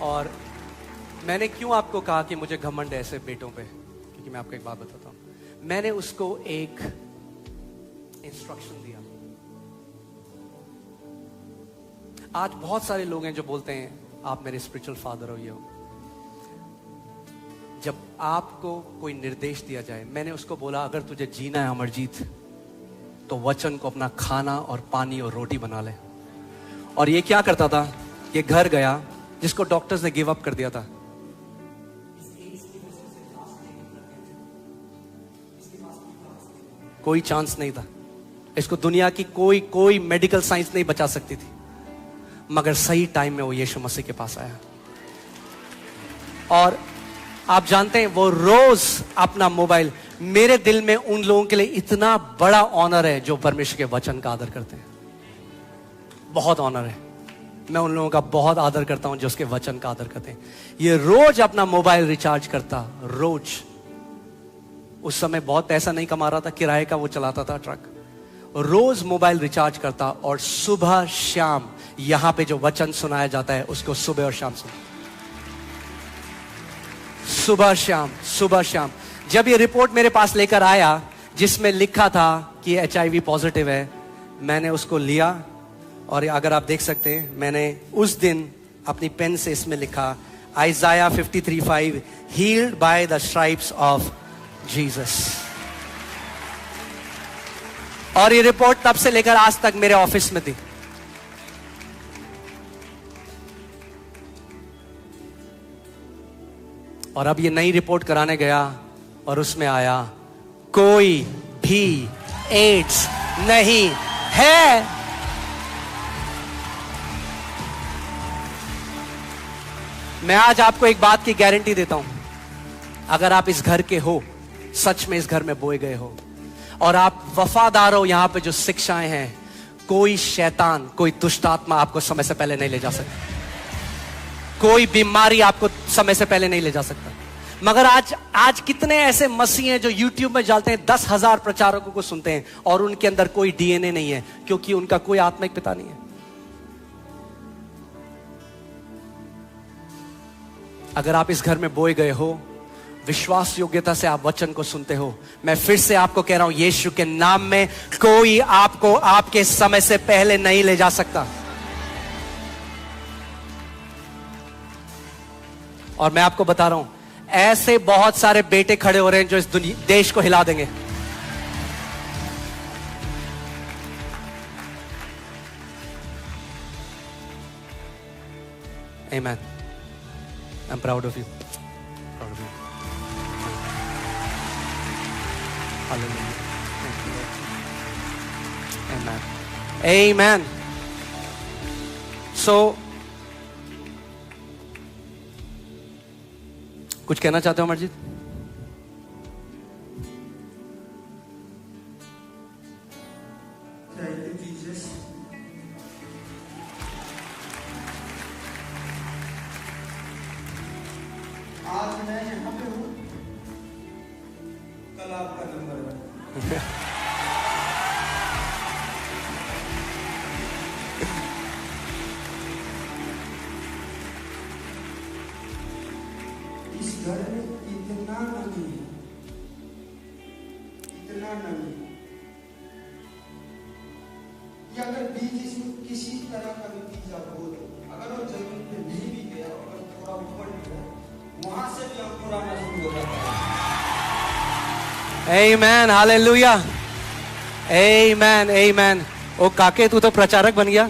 और मैंने क्यों आपको कहा कि मुझे घमंड है ऐसे बेटों पे, क्योंकि मैं आपको एक बात बताता हूं। मैंने उसको एक इंस्ट्रक्शन दिया। आज बहुत सारे लोग हैं जो बोलते हैं आप मेरे स्पिरिचुअल फादर हो, ये हो। जब आपको कोई निर्देश दिया जाए, मैंने उसको बोला अगर तुझे जीना है अमरजीत, तो वचन को अपना खाना और पानी और रोटी बना ले। और ये क्या करता था? ये घर गया जिसको डॉक्टर्स ने गिव अप कर दिया था, कोई चांस नहीं था, इसको दुनिया की कोई मेडिकल साइंस नहीं बचा सकती थी, मगर सही टाइम में वो यीशु मसीह के पास आया। और आप जानते हैं वो रोज अपना मोबाइल, मेरे दिल में उन लोगों के लिए इतना बड़ा ऑनर है जो परमेश्वर के वचन का आदर करते हैं। बहुत ऑनर है, मैं उन लोगों का बहुत आदर करता हूं जो उसके वचन का आदर करते हैं। ये रोज अपना मोबाइल रिचार्ज करता, रोज। उस समय बहुत पैसा नहीं कमा रहा था, किराए का वो चलाता था ट्रक। रोज मोबाइल रिचार्ज करता और सुबह शाम यहां पे जो वचन सुनाया जाता है उसको सुबह और शाम सुन, सुबह शाम। जब ये रिपोर्ट मेरे पास लेकर आया जिसमें लिखा था कि HIV पॉजिटिव है, मैंने उसको लिया और अगर आप देख सकते हैं मैंने उस दिन अपनी पेन से इसमें लिखा Isaiah 53:5, healed by the stripes of Jesus. और ये रिपोर्ट तब से लेकर आज तक मेरे ऑफिस में थी। और अब ये नई रिपोर्ट कराने गया और उसमें आया कोई भी एड्स नहीं है। मैं आज आपको एक बात की गारंटी देता हूं, अगर आप इस घर के हो, सच में इस घर में बोए गए हो और आप वफादार हो, यहां पे जो शिक्षाएं हैं, कोई शैतान, कोई दुष्ट आत्मा आपको समय से पहले नहीं ले जा सकता, कोई बीमारी आपको समय से पहले नहीं ले जा सकता। मगर आज कितने ऐसे मसीह हैं जो YouTube में जाते हैं, 10,000 प्रचारकों को सुनते हैं और उनके अंदर कोई DNA नहीं है, क्योंकि उनका कोई आत्मिक पिता नहीं है। अगर आप इस घर में बोए गए हो, विश्वास योग्यता से आप वचन को सुनते हो, मैं फिर से आपको कह रहा हूं, यीशु के नाम में कोई आपको आपके समय से पहले नहीं ले जा सकता। और मैं आपको बता रहा हूं, ऐसे बहुत सारे बेटे खड़े हो रहे हैं जो इस देश को हिला देंगे। Amen. I'm proud of you. Proud of you. Hallelujah. Thank you, Lord. Amen. Amen. So, कुछ कहना चाहते हो अमरजीत? आज मैं यहाँ पे हूँ, कल आपका नंबर है। इस घर में इतना नमी है, इतना नमी, कि अगर बीज इसमें किसी तरह का भी बीज आप बो दो, अगर वो जमीन पे नहीं भी गया, अगर थोड़ा ऊपर भी गया, वहां से भी अंकुराना शुरू हो जाता है। आमेन, हालेलुया, आमेन, आमेन। ओ काके, तू तो प्रचारक बन गया।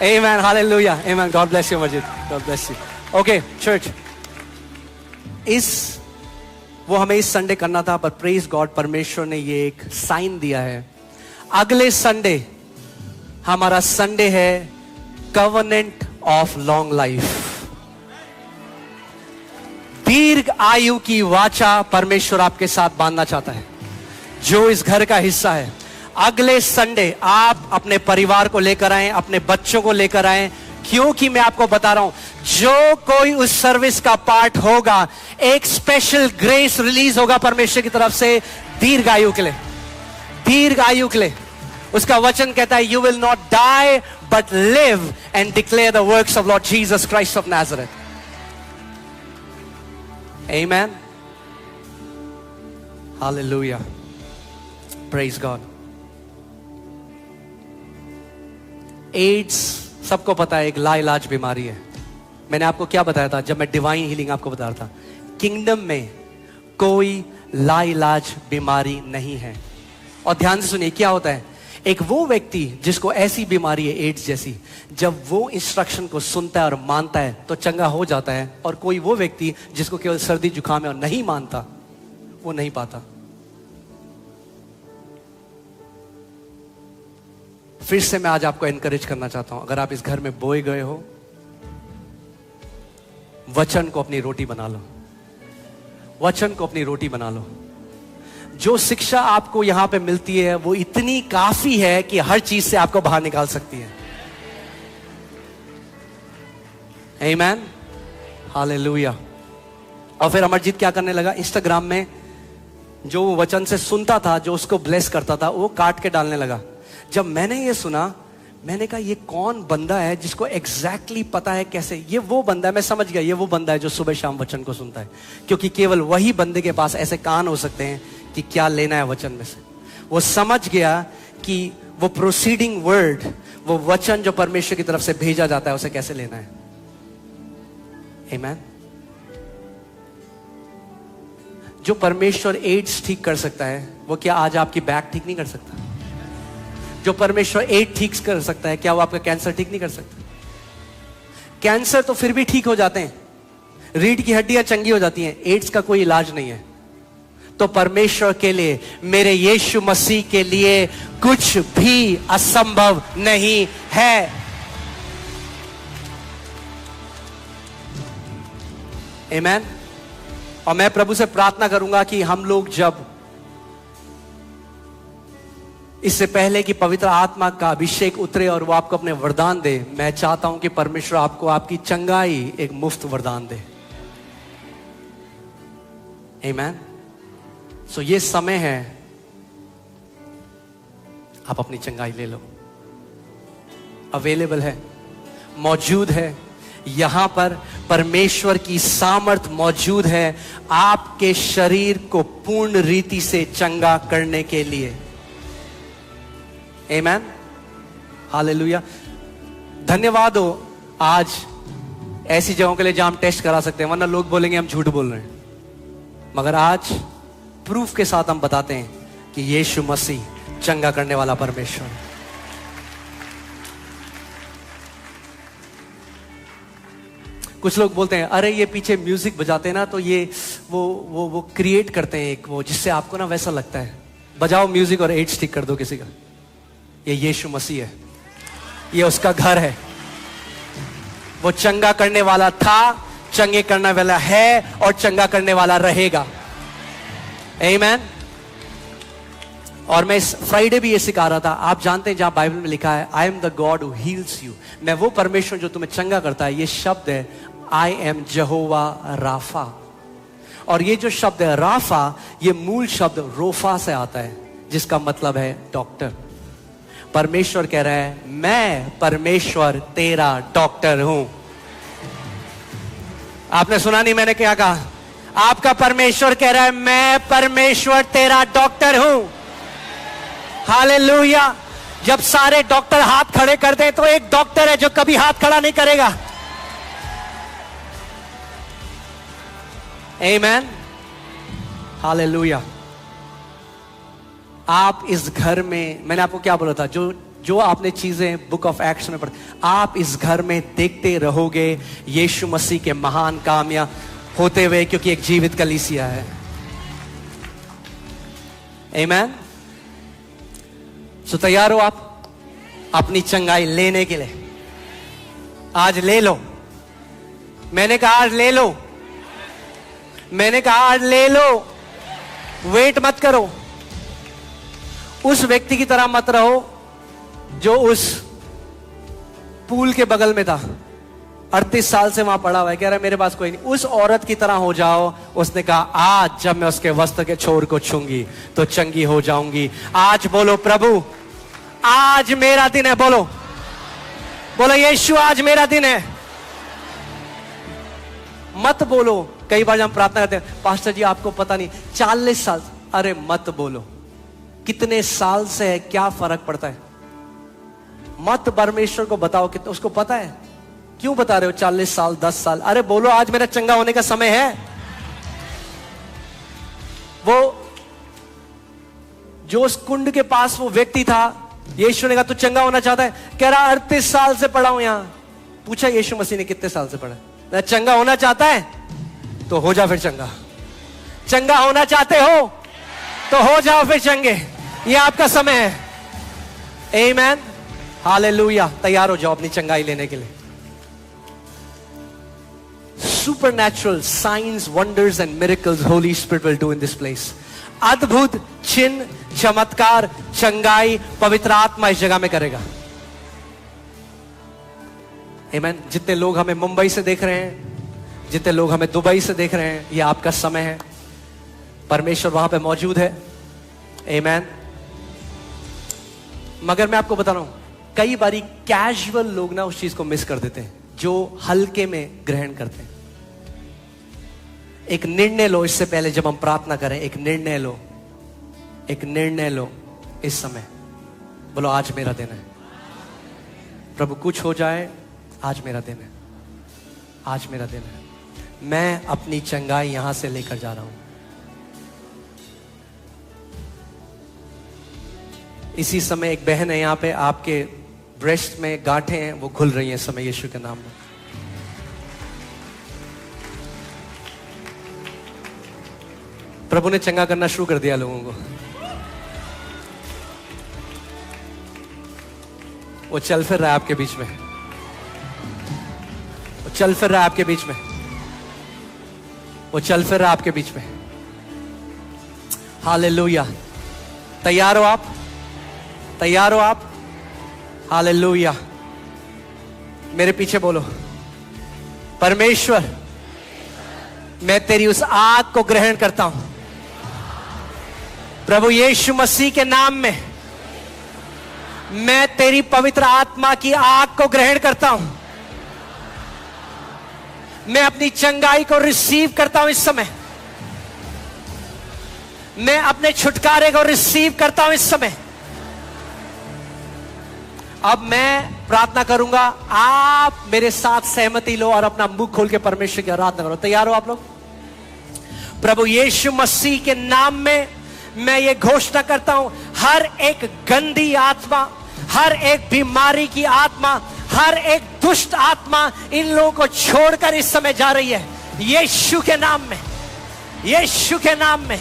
Amen, hallelujah, amen. God bless you मस्जिद, God bless you. Okay church, वो हमें इस संडे करना था, पर प्रेज गॉड परमेश्वर ने ये एक साइन दिया है। अगले संडे हमारा संडे है कवनेंट ऑफ लॉन्ग लाइफ। दीर्घ आयु की वाचा परमेश्वर आपके साथ बांधना चाहता है, जो इस घर का हिस्सा है। अगले संडे आप अपने परिवार को लेकर आए, अपने बच्चों को लेकर आए, क्योंकि मैं आपको बता रहा हूं, जो कोई उस सर्विस का पार्ट होगा, एक स्पेशल ग्रेस रिलीज होगा परमेश्वर की तरफ से दीर्घ आयु के लिए, दीर्घ आयु के लिए। उसका वचन कहता है, you will not die but live and declare the works of Lord Jesus Christ of Nazareth. Amen, hallelujah, praise God. AIDS सबको पता है, एक लाइलाज बीमारी है। मैंने आपको क्या बताया था जब मैं डिवाइन हीलिंग आपको बता रहा था? किंगडम में कोई लाइलाज बीमारी नहीं है। और ध्यान से सुनिए, क्या होता है, एक वो व्यक्ति जिसको ऐसी बीमारी है एड्स जैसी, जब वो इंस्ट्रक्शन को सुनता है और मानता है तो चंगा हो जाता है। और कोई वो व्यक्ति जिसको केवल सर्दी जुकाम है और नहीं मानता, वो नहीं पाता। फिर से मैं आज आपको एनकरेज करना चाहता हूं, अगर आप इस घर में बोए गए हो, वचन को अपनी रोटी बना लो, वचन को अपनी रोटी बना लो। जो शिक्षा आपको यहां पे मिलती है वो इतनी काफी है कि हर चीज से आपको बाहर निकाल सकती है। आमेन, हालेलुया। और फिर अमरजीत क्या करने लगा, इंस्टाग्राम में जो वचन से सुनता था, जो उसको ब्लेस करता था, वो काट के डालने लगा। जब मैंने ये सुना, मैंने कहा ये कौन बंदा है जिसको एग्जैक्टली पता है कैसे। ये वो बंदा है, मैं समझ गया, ये वो बंदा है जो सुबह शाम वचन को सुनता है, क्योंकि केवल वही बंदे के पास ऐसे कान हो सकते हैं कि क्या लेना है वचन में से। वो समझ गया कि वो प्रोसीडिंग वर्ड, वो वचन जो परमेश्वर की तरफ से भेजा जाता है, उसे कैसे लेना है। आमेन। जो परमेश्वर एड्स ठीक कर सकता है, वो क्या आज आपकी बैक ठीक नहीं कर सकता? जो परमेश्वर एड्स ठीक कर सकता है, क्या वो आपका कैंसर ठीक नहीं कर सकता? कैंसर तो फिर भी ठीक हो जाते हैं, रीढ़ की हड्डियां चंगी हो जाती हैं, एड्स का कोई इलाज नहीं है। तो परमेश्वर के लिए, मेरे यीशु मसीह के लिए कुछ भी असंभव नहीं है। आमेन। और मैं प्रभु से प्रार्थना करूंगा कि हम लोग जब इससे पहले कि पवित्र आत्मा का अभिषेक उतरे और वो आपको अपने वरदान दे, मैं चाहता हूं कि परमेश्वर आपको आपकी चंगाई एक मुफ्त वरदान दे। आमेन। सो ये समय है, आप अपनी चंगाई ले लो। अवेलेबल है, मौजूद है, यहां पर परमेश्वर की सामर्थ मौजूद है आपके शरीर को पूर्ण रीति से चंगा करने के लिए। आमेन, हालेलुया। धन्यवाद हो आज ऐसी जगहों के लिए जहां हम टेस्ट करा सकते हैं, वरना लोग बोलेंगे हम झूठ बोल रहे हैं। मगर आज प्रूफ के साथ हम बताते हैं कि यीशु मसीह चंगा करने वाला परमेश्वर है। कुछ लोग बोलते हैं, अरे ये पीछे म्यूजिक बजाते हैं ना, तो ये वो क्रिएट करते हैं एक वो, जिससे आपको ना वैसा लगता है। बजाओ म्यूजिक और एड्स ठीक कर दो किसी का। ये यीशु मसीह है, ये उसका घर है। वो चंगा करने वाला था, चंगे करने वाला है और चंगा करने वाला रहेगा। आमेन। और मैं इस फ्राइडे भी ये सिखा रहा था, आप जानते हैं जहां बाइबल में लिखा है, I am the God who heels you, मैं वो परमेश्वर जो तुम्हें चंगा करता है। ये शब्द है आई एम जहोवा राफा। और ये जो शब्द है राफा, ये मूल शब्द रोफा से आता है, जिसका मतलब है डॉक्टर। परमेश्वर कह रहा है, मैं परमेश्वर तेरा डॉक्टर हूं। आपने सुना नहीं मैंने क्या कहा? आपका परमेश्वर कह रहा है, मैं परमेश्वर तेरा डॉक्टर हूं। हालेलुया। जब सारे डॉक्टर हाथ खड़े कर दें तो एक डॉक्टर है जो कभी हाथ खड़ा नहीं करेगा। आमीन, हालेलुया। आप इस घर में, मैंने आपको क्या बोला था, जो आपने चीजें बुक ऑफ एक्ट्स में पढ़ी, आप इस घर में देखते रहोगे यीशु मसीह के महान कामयाब होते हुए, क्योंकि एक जीवित कलीसिया है। आमीन। सो तैयार हो आप अपनी चंगाई लेने के लिए? आज ले लो। मैंने कहा आज ले लो, मैंने कहा आज ले लो। वेट मत करो। उस व्यक्ति की तरह मत रहो जो उस पूल के बगल में था, 38 साल से वहां पड़ा हुआ है, कह रहा है मेरे पास कोई नहीं। उस औरत की तरह हो जाओ। उसने कहा आज जब मैं उसके वस्त्र के छोर को छूंगी तो चंगी हो जाऊंगी। आज बोलो प्रभु आज मेरा दिन है। बोलो बोलो यीशु आज मेरा दिन है। मत बोलो। कई बार हम प्रार्थना करते हैं, पास्टर जी आपको पता नहीं 40 साल, अरे मत बोलो कितने साल से है, क्या फर्क पड़ता है। मत परमेश्वर को बताओ कितना उसको पता है। क्यों बता रहे हो 40 साल 10 साल? अरे बोलो आज मेरा चंगा होने का समय है। वो जो उस कुंड के पास वो व्यक्ति था, यीशु ने कहा तू चंगा होना चाहता है? कह रहा 38 साल से पड़ा हूं यहां। पूछा यीशु मसीह ने कितने साल से पढ़ा? चंगा होना चाहता है तो हो जा फिर चंगा। चंगा होना चाहते हो तो हो जाओ फिर चंगे। ये आपका समय है। आमीन, हालेलुया। तैयार हो जाओ अपनी चंगाई लेने के लिए। Supernatural science, wonders and miracles Holi spirit will do in this place. अद्भुत चिन्ह, चमत्कार, चंगाई पवित्र आत्मा इस जगह में करेगा। आमीन। जितने लोग हमें मुंबई से देख रहे हैं, जितने लोग हमें दुबई से देख रहे हैं, ये आपका समय है। परमेश्वर वहां पे मौजूद है। आमीन। मगर मैं आपको बता रहा हूं, कई बारी कैजुअल लोग ना उस चीज को मिस कर देते हैं जो हल्के में ग्रहण करते हैं। एक निर्णय लो इससे पहले जब हम प्रार्थना करें। एक निर्णय लो, एक निर्णय लो इस समय। बोलो आज मेरा दिन है प्रभु, कुछ हो जाए आज मेरा दिन है, आज मेरा दिन है। मैं अपनी चंगाई यहां से लेकर जा रहा हूं। इसी समय एक बहन है यहां पे, आपके ब्रेस्ट में गांठें हैं, वो खुल रही हैं इस समय यीशु के नाम में। प्रभु ने चंगा करना शुरू कर दिया लोगों को। वो चल फिर रहा है आपके बीच में, वो चल फिर रहा है आपके बीच में, वो चल फिर रहा है आपके बीच में। हालेलुया। तैयार हो आप? तैयार हो आप? हालेलुया। मेरे पीछे बोलो, परमेश्वर मैं तेरी उस आग को ग्रहण करता हूं। प्रभु यीशु मसीह के नाम में मैं तेरी पवित्र आत्मा की आग को ग्रहण करता हूं। मैं अपनी चंगाई को रिसीव करता हूं इस समय। मैं अपने छुटकारे को रिसीव करता हूं इस समय। अब मैं प्रार्थना करूंगा, आप मेरे साथ सहमति लो और अपना मुंह खोल के परमेश्वर की आराधना करो। तैयार हो आप लोग? प्रभु यीशु मसीह के नाम में मैं ये घोषणा करता हूं, हर एक गंदी आत्मा, हर एक बीमारी की आत्मा, हर एक दुष्ट आत्मा इन लोगों को छोड़कर इस समय जा रही है यीशु के नाम में, यीशु के नाम में।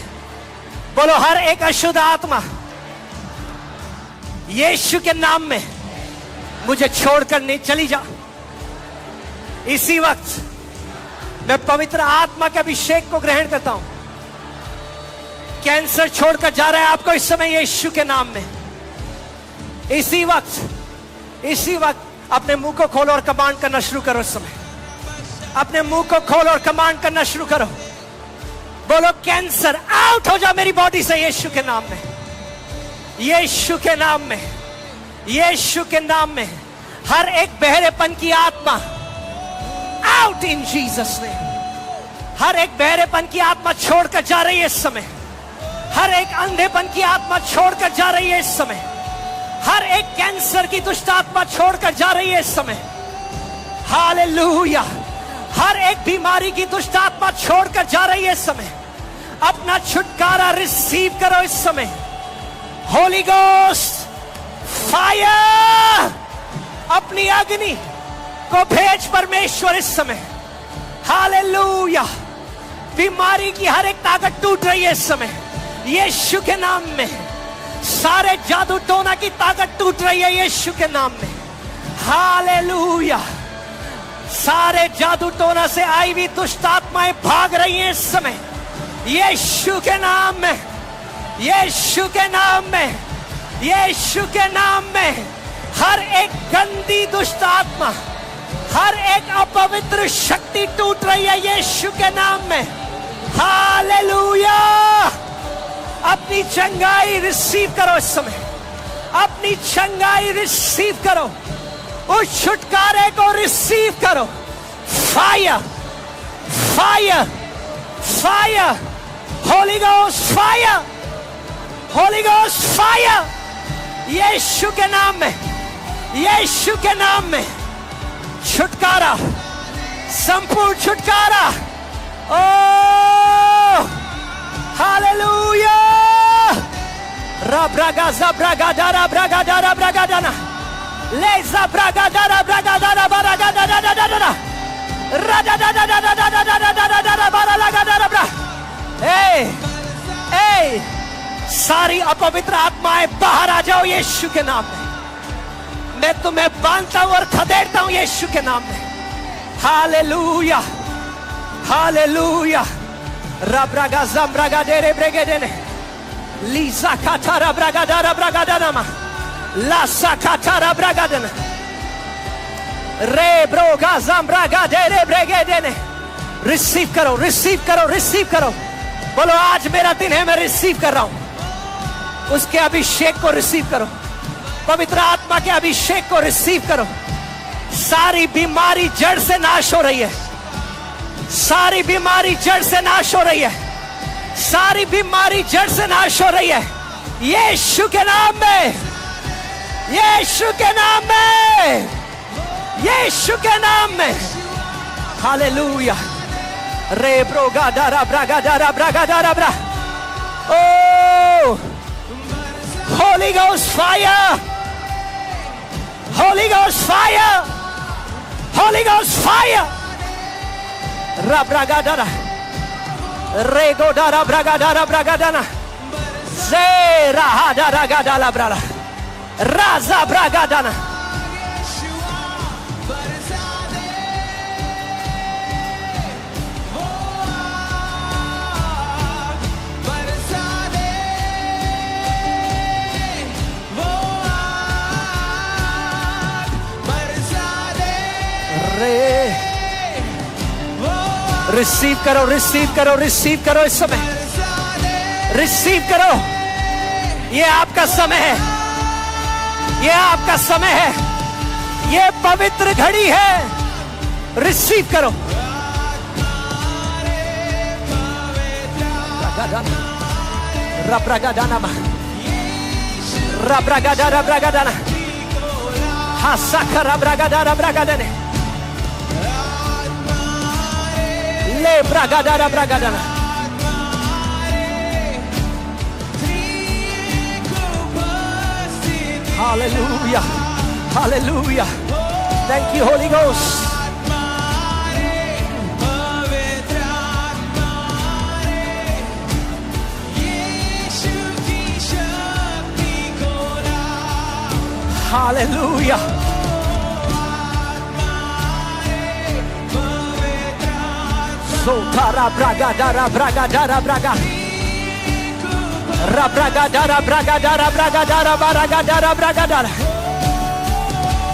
बोलो हर एक अशुद्ध आत्मा यीशु के नाम में मुझे छोड़कर नहीं चली जा। इसी वक्त मैं पवित्र आत्मा के अभिषेक को ग्रहण करता हूं। कैंसर छोड़कर जा रहा है आपको इस समय यीशु के नाम में। इसी वक्त अपने मुंह को खोलो और कमांड करना शुरू करो। इस समय अपने मुंह को खोलो और कमांड करना शुरू करो। बोलो कैंसर आउट हो जा मेरी बॉडी से यीशु के नाम में, यीशु के नाम में, यीशु के नाम में। हर एक बहरेपन की आत्मा आउट इन जीसस ने। हर एक बहरेपन की आत्मा छोड़कर जा रही है इस समय। हर एक अंधेपन की आत्मा छोड़कर जा रही है इस समय। हर एक कैंसर की दुष्ट आत्मा छोड़कर जा रही है इस समय। हालेलुया। हर एक बीमारी की दुष्ट आत्मा छोड़कर जा रही है इस समय। अपना छुटकारा रिसीव करो इस समय। होली गोस्ट फायर, अपनी अग्नि को भेज परमेश्वर इस समय। हालेलुया। बीमारी की हर एक ताकत टूट रही है इस समय यीशु के नाम में। सारे जादू टोना की ताकत टूट रही है यीशु के नाम में। हालेलुया। सारे जादू टोना से आई हुई दुष्ट आत्माएं भाग रही हैं इस समय यीशु के नाम में, यीशु के नाम में, यीशु के नाम में। हर एक गंदी दुष्ट आत्मा, हर एक अपवित्र शक्ति टूट रही है यीशु के नाम में। हालेलुया। अपनी चंगाई रिसीव करो इस समय। अपनी चंगाई रिसीव करो। उस छुटकारे को रिसीव करो। Fire, fire, fire, holy ghost fire, holy ghost fire. Yeshu के नाम में, यीशु के नाम में छुटकारा, संपूर्ण छुटकारा। Oh hallelujah. रब्रागा ज़ब्रागा दारा ब्रागा दारा ब्रागा दाना ले ज़ब्रागा दारा ब्रागा दारा बारागा दारा दारा दारा राजा दारा दारा दारा दारा दारा दारा बारा लगा दारा ब्रा। ए सारी अपवित्र आत्माएं बाहर आ जाओ यीशु के नाम में। मैं तुम्हें बांधता हूं और खदेड़ता हूं यीशु के नाम में। Hallelujah, hallelujah. रब्रागा ज़ब्रागा देरे ब्रेगे देने लीजा काटा रब्रागा दारा ब्रागा दाना मा लासा काटा रब्रागा देने रे ब्रोगा ज़ब्रागा देरे ब्रेगे देने। रिसीव करो, रिसीव करो, रिसीव करो। बोलो आज मेरा दिन है, मैं रिसीव कर रहा हूं। उसके अभिषेक को रिसीव करो। पवित्र आत्मा के अभिषेक को रिसीव करो। सारी बीमारी जड़ से नाश हो रही है। सारी बीमारी जड़ से नाश हो रही है। सारी बीमारी जड़ से नाश हो रही है यीशु के नाम में, यीशु के नाम में, यीशु के नाम में। हालेलुया। रे ब्रोगा दारा ब्रागा दारा ब्रागा दारा ब्रा। Oh holy ghost fire, holy ghost fire, holy ghost fire. रब्रागा दारा रे गो दारा ब्रागा दारा ब्रागा दाना जे रहा दारा गा दाला ब्राला राजा ब्रागा दाना। रिसीव करो, रिसीव करो, रिसीव करो इस समय। रिसीव करो। ये आपका समय है, ये आपका समय है, ये पवित्र घड़ी है। रिसीव करो। रब्रागादाना रब्रागादा रब्रागादाना हासाखा रब्रागादा रब्रागादाने ले ब्रागादा रब्रागादाना। Hallelujah, hallelujah. Thank you, Holy Ghost. Hallelujah. Sotara braga dara braga dara braga. Rabraga dara braga dara braga dara baraga dara braga dara.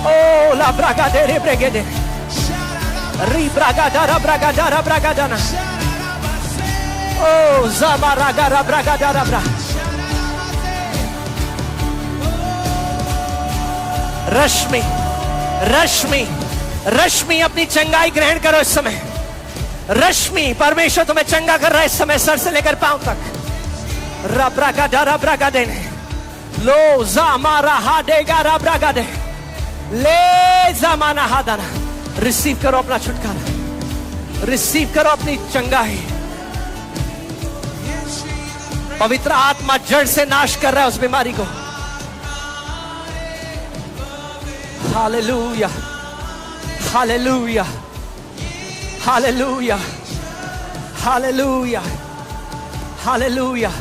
Oh la braga dere bregede. Ri braga dara braga dara braga dana. Oh zamaraga dara braga dara braga. रश्मि रश्मि रश्मि अपनी चंगाई ग्रहण करो इस समय। रश्मि परमेश्वर तुम्हें चंगा कर रहा है इस समय, सर से लेकर पांव तक। रब्रागा डरा ब्रागा देने लो जामारा हाडेगा राब्रागा दे ले जमाना हादाना। रिसीव करो अपना छुटकारा, रिसीव करो अपनी चंगाई। पवित्र आत्मा जड़ से नाश कर रहा है उस बीमारी को। Hallelujah, hallelujah, hallelujah, hallelujah, hallelujah.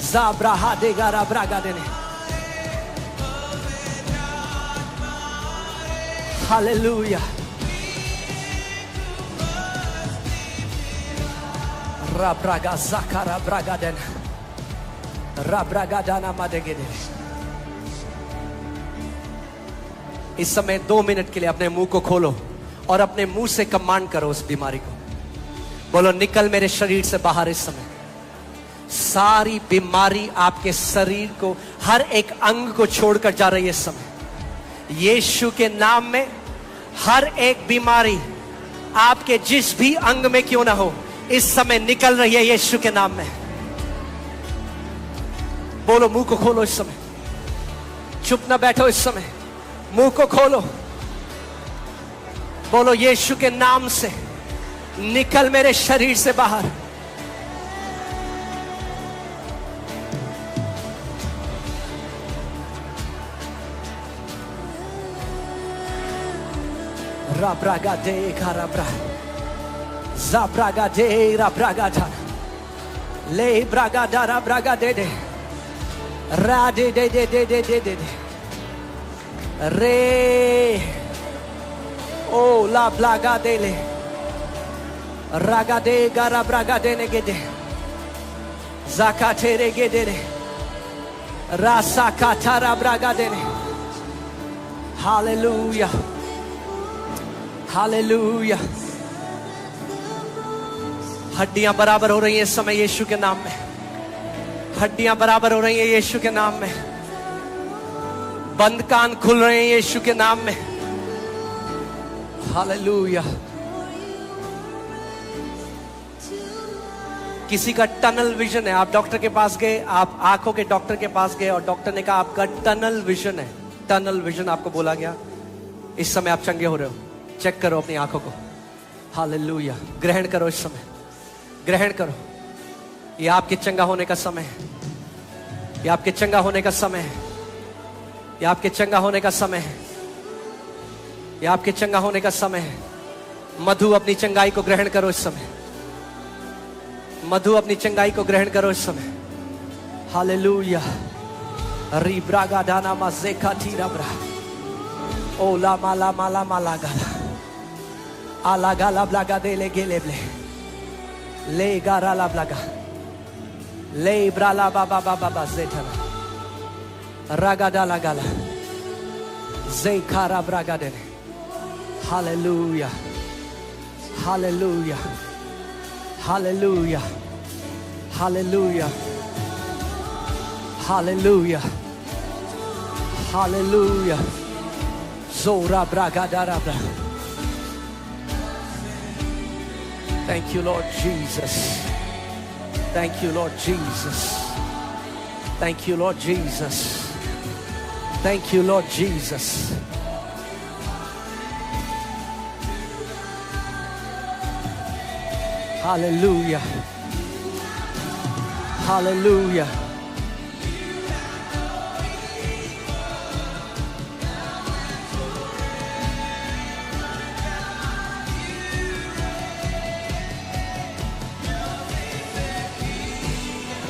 जाब्रा हाडेगा राब्रागा देने। हालेलुया। राब्रागा जाकारा ब्रागा देना, राब्रागा दाना मादेगे दे। इस समय 2 मिनट के लिए अपने मुंह को खोलो और अपने मुंह से कमांड करो उस बीमारी को। बोलो निकल मेरे शरीर से बाहर। इस समय सारी बीमारी आपके शरीर को, हर एक अंग को छोड़कर जा रही है। इस समय यीशु के नाम में हर एक बीमारी आपके जिस भी अंग में क्यों ना हो, इस समय निकल रही है यीशु के नाम में। बोलो, मुंह को खोलो इस समय, चुप ना बैठो इस समय, मुंह को खोलो। बोलो यीशु के नाम से निकल मेरे शरीर से बाहर। राब्रागा दे राब्रा जाब्रागा दे राब्रागा धा ले ब्रागा दा राब्रागा दे दे रा दे दे दे दे दे दे दे रे ओ ला ब्लागा दे ले रागा दे गारा ब्रागा दे ने गे दे जाका तेरे गे दे रे रासा काथारा ब्रागा दे ने। Hallelujah, hallelujah. हड्डियां बराबर हो रही हैं इस समय यीशु के नाम में। हड्डियां बराबर हो रही हैं यीशु के नाम में। बंद कान खुल रहे हैं यीशु के नाम में। हालेलुया। किसी का टनल विजन है, आप डॉक्टर के पास गए, आप आंखों के डॉक्टर के पास गए और डॉक्टर ने कहा आपका टनल विजन है। टनल विजन आपको बोला गया, इस समय आप चंगे हो रहे हो। चेक करो अपनी आंखों को। हालेलुया। ग्रहण करो इस समय, ग्रहण करो। ये आपके चंगा होने का समय है, ये आपके चंगा होने का समय है, ये आपके चंगा होने का समय है, ये आपके चंगा होने का समय है। मधु अपनी चंगाई को ग्रहण करो इस समय। मधु अपनी चंगाई को ग्रहण करो इस समय। हालेलुया। री ब्रागा दाना माजेका थीरा ब्रा ओ ला माला माला माला गाला आला गाला ब्लागा दे ले गेले ब्ले ले गारा ला ब्लागा ले ब्राला बाबा बाबा बा जेठना रागा डाला गाला जे खारा ब्रागा दे। Hallelujah, hallelujah, hallelujah, hallelujah, hallelujah, hallelujah. Zora braga darabra. Thank you, Lord Jesus. Thank you, Lord Jesus. Thank you, Lord Jesus. Thank you, Lord Jesus. Hallelujah. Hallelujah.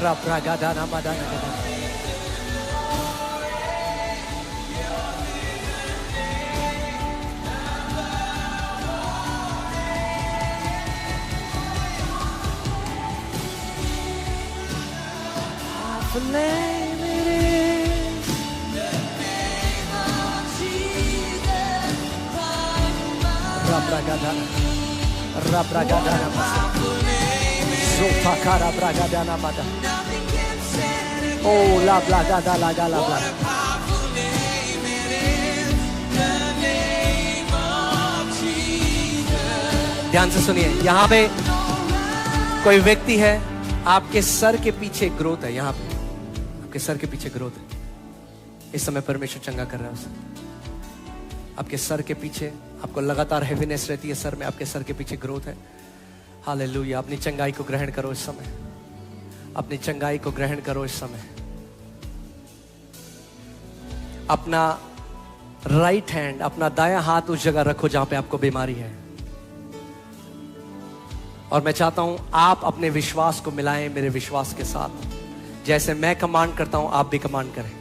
Rabragadana madana gadana. The name it is the name of Jesus. Rabragadana, Rabragadana, Zotakara Bragadana Mada. Oh, la blagada la gala bla. ध्यान से सुनिए, यहाँ पे कोई व्यक्ति है, आपके sir के पीछे ग्रोथ है। यहाँ पे आपके सर के पीछे ग्रोथ है। इस समय परमेश्वर चंगा कर रहा है उसे। आपके सर के पीछे आपको लगातार हेवीनेस रहती है सर में, आपके सर के पीछे ग्रोथ है। हालेलुया। अपनी चंगाई को ग्रहण करो इस समय, अपनी चंगाई को ग्रहण करो इस समय। अपना राइट हैंड, अपना दायां हाथ उस जगह रखो जहां पे आपको बीमारी है, और मैं चाहता हूं आप अपने विश्वास को मिलाएं मेरे विश्वास के साथ। जैसे मैं कमांड करता हूं आप भी कमांड करें।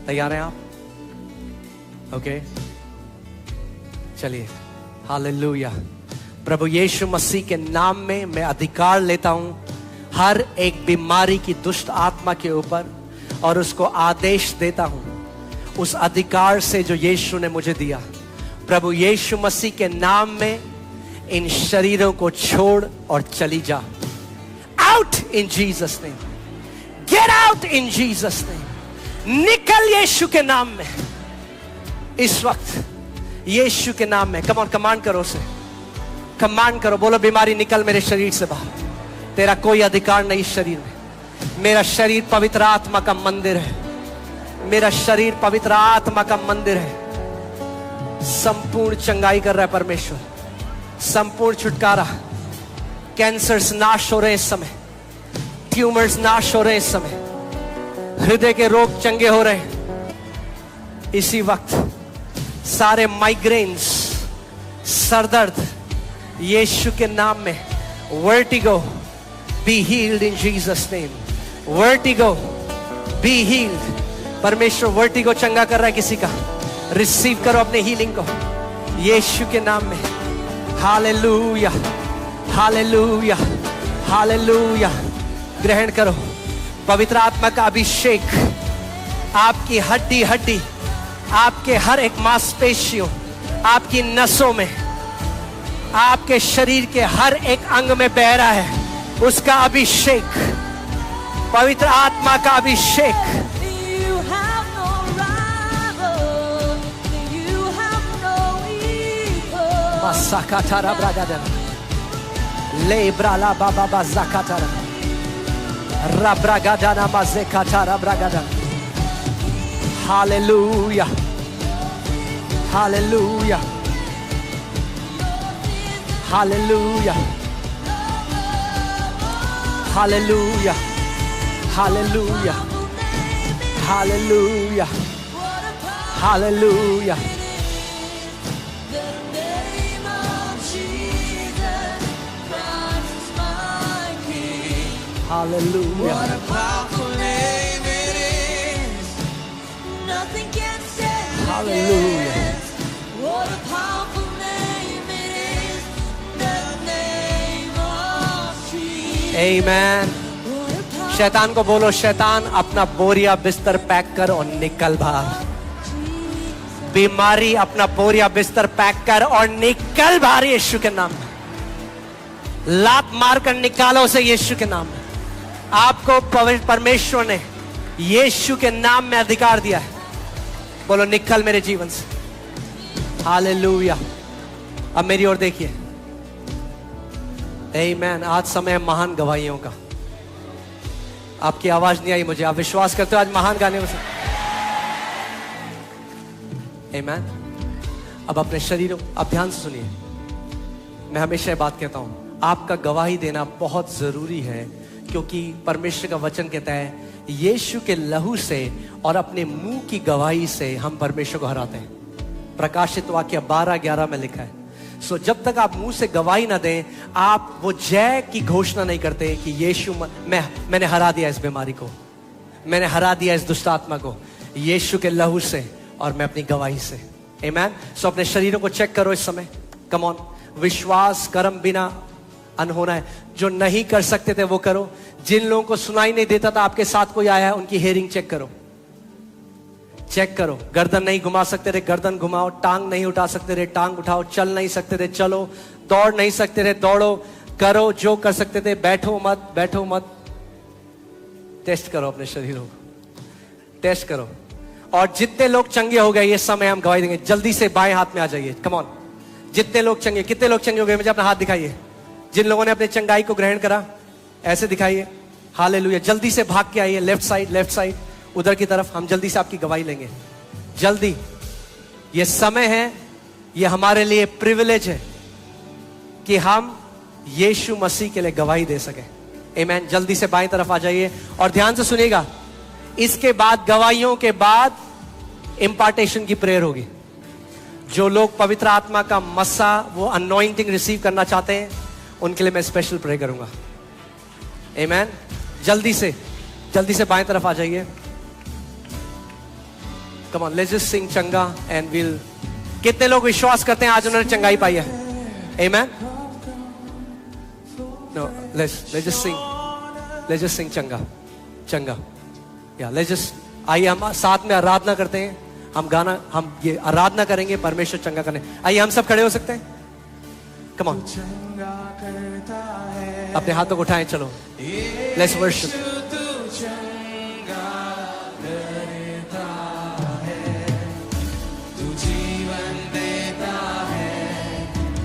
तैयार हैं आप? ओके, चलिए। हालेलुया। प्रभु यीशु मसीह के नाम में मैं अधिकार लेता हूं हर एक बीमारी की दुष्ट आत्मा के ऊपर, और उसको आदेश देता हूं उस अधिकार से जो यीशु ने मुझे दिया। प्रभु यीशु मसीह के नाम में इन शरीरों को छोड़ और चली जा। Out in Jesus name, get out in Jesus name. निकल यीशु के नाम में इस वक्त, यीशु के नाम में। कम ऑन, कमांड करो उसे, कमांड करो, बोलो बीमारी निकल मेरे शरीर से बाहर। तेरा कोई अधिकार नहीं इस शरीर में। मेरा शरीर पवित्र आत्मा का मंदिर है, मेरा शरीर पवित्र आत्मा का मंदिर है। संपूर्ण चंगाई कर रहा है परमेश्वर, संपूर्ण छुटकारा। कैंसर्स नाश हो रहे हैं इस समय, ट्यूमर्स नाश हो रहे हैं इस समय, हृदय के रोग चंगे हो रहे हैं इसी वक्त। सारे माइग्रेन्स, सरदर्द, यीशु के नाम में। Vertigo be healed in Jesus name, vertigo be healed. परमेश्वर वर्टिगो चंगा कर रहा है किसी का। रिसीव करो अपने हीलिंग को यीशु के नाम में। Hallelujah, hallelujah, hallelujah. ग्रहण करो पवित्र आत्मा का अभिषेक। आपकी हड्डी हड्डी, आपके हर एक मांसपेशियों, आपकी नसों में, आपके शरीर के हर एक अंग में बह रहा है उसका अभिषेक, पवित्र आत्मा का अभिषेक। Masakatara bragada, lebrala baba bazakatara, rabragada na mazekatara bragada. Hallelujah, hallelujah, hallelujah, hallelujah, hallelujah, hallelujah, hallelujah. Hallelujah. What a powerful name it is. Nothing can stand Hallelujah. against. What a powerful name it is. The name of Jesus. Amen. What a powerful शैतान को बोलो, शैतान अपना बोरिया बिस्तर pack कर और निकल बाहर। बीमारी अपना बोरिया बिस्तर पैक कर और निकल बाहर यीशु के नाम में। लात मार कर निकालो उसे यीशु के नाम में। आपको परमेश्वर ने यीशु के नाम में अधिकार दिया है। बोलो निकल मेरे जीवन से। हालेलुया। अब मेरी ओर देखिए। आमेन। आज समय है महान गवाहियों का। आपकी आवाज नहीं आई मुझे, आप विश्वास करते हो आज महान गाने में से? आमेन। अब अपने शरीरों, आप ध्यान से सुनिए। मैं हमेशा ये बात कहता हूं, आपका गवाही देना बहुत जरूरी है, क्योंकि परमेश्वर का वचन कहता है यीशु के लहू से और अपने मुंह की गवाही से हम परमेश्वर को हराते हैं। प्रकाशित वाक्य 12:11 में लिखा है। सो जब तक आप मुंह से गवाही ना दें, आप वो जय की घोषणा नहीं करते कि यीशु मैंने हरा दिया इस बीमारी को, मैंने हरा दिया इस दुष्ट आत्मा को, यीशु के लहू से और मैं अपनी गवाही से। आमेन। सो अपने शरीरों को चेक करो इस समय। कम ऑन, विश्वास कर्म बिना अनहोना है। जो नहीं कर सकते थे वो करो। जिन लोगों को सुनाई नहीं देता था, आपके साथ कोई आया है, उनकी हेयरिंग चेक करो, चेक करो। गर्दन नहीं घुमा सकते थे, गर्दन घुमाओ। टांग नहीं उठा सकते थे, टांग उठाओ। चल नहीं सकते थे, चलो। दौड़ नहीं सकते थे, दौड़ो। करो जो कर सकते थे, बैठो मत, बैठो मत। टेस्ट करो अपने शरीरों को, टेस्ट करो। और जितने लोग चंगे हो गए, ये समय हम गवाही देंगे। जल्दी से बाएं हाथ में आ जाइए। Come on. जितने लोग चंगे, कितने लोग चंगे हो गए, मुझे अपना हाथ दिखाइए। जिन लोगों ने अपने चंगाई को ग्रहण करा, ऐसे दिखाइए। हालेलुया। जल्दी से भाग के आइए। लेफ्ट साइड, लेफ्ट साइड, उधर की तरफ। हम जल्दी से आपकी गवाही लेंगे। जल्दी, ये समय है, ये हमारे लिए प्रिविलेज है कि हम यीशु मसीह के लिए गवाही दे सके। आमीन। जल्दी से बाईं तरफ आ जाइए और ध्यान से सुनिएगा। इसके बाद, गवाहियों के बाद इंपार्टेशन की प्रेयर होगी। जो लोग पवित्र आत्मा का मस्सा, वो अनॉइंटिंग रिसीव करना चाहते हैं, उनके लिए मैं स्पेशल प्रे करूंगा। आमीन। जल्दी से बाएं तरफ आ जाइए। Come on, let's just sing चंगा एंड विल। कितने लोग विश्वास करते हैं आज उन्होंने चंगाई पाई है? आमीन। नो, लेट्स जस्ट सिंग चंगा। या लेट्स जस्ट, आइए हम साथ में आराधना करते हैं। हम ये आराधना करेंगे परमेश्वर चंगा करने। आइए हम सब खड़े हो सकते हैं? कम ऑन, अपने हाथों को उठाएं, चलो लेट्स वर्शिप।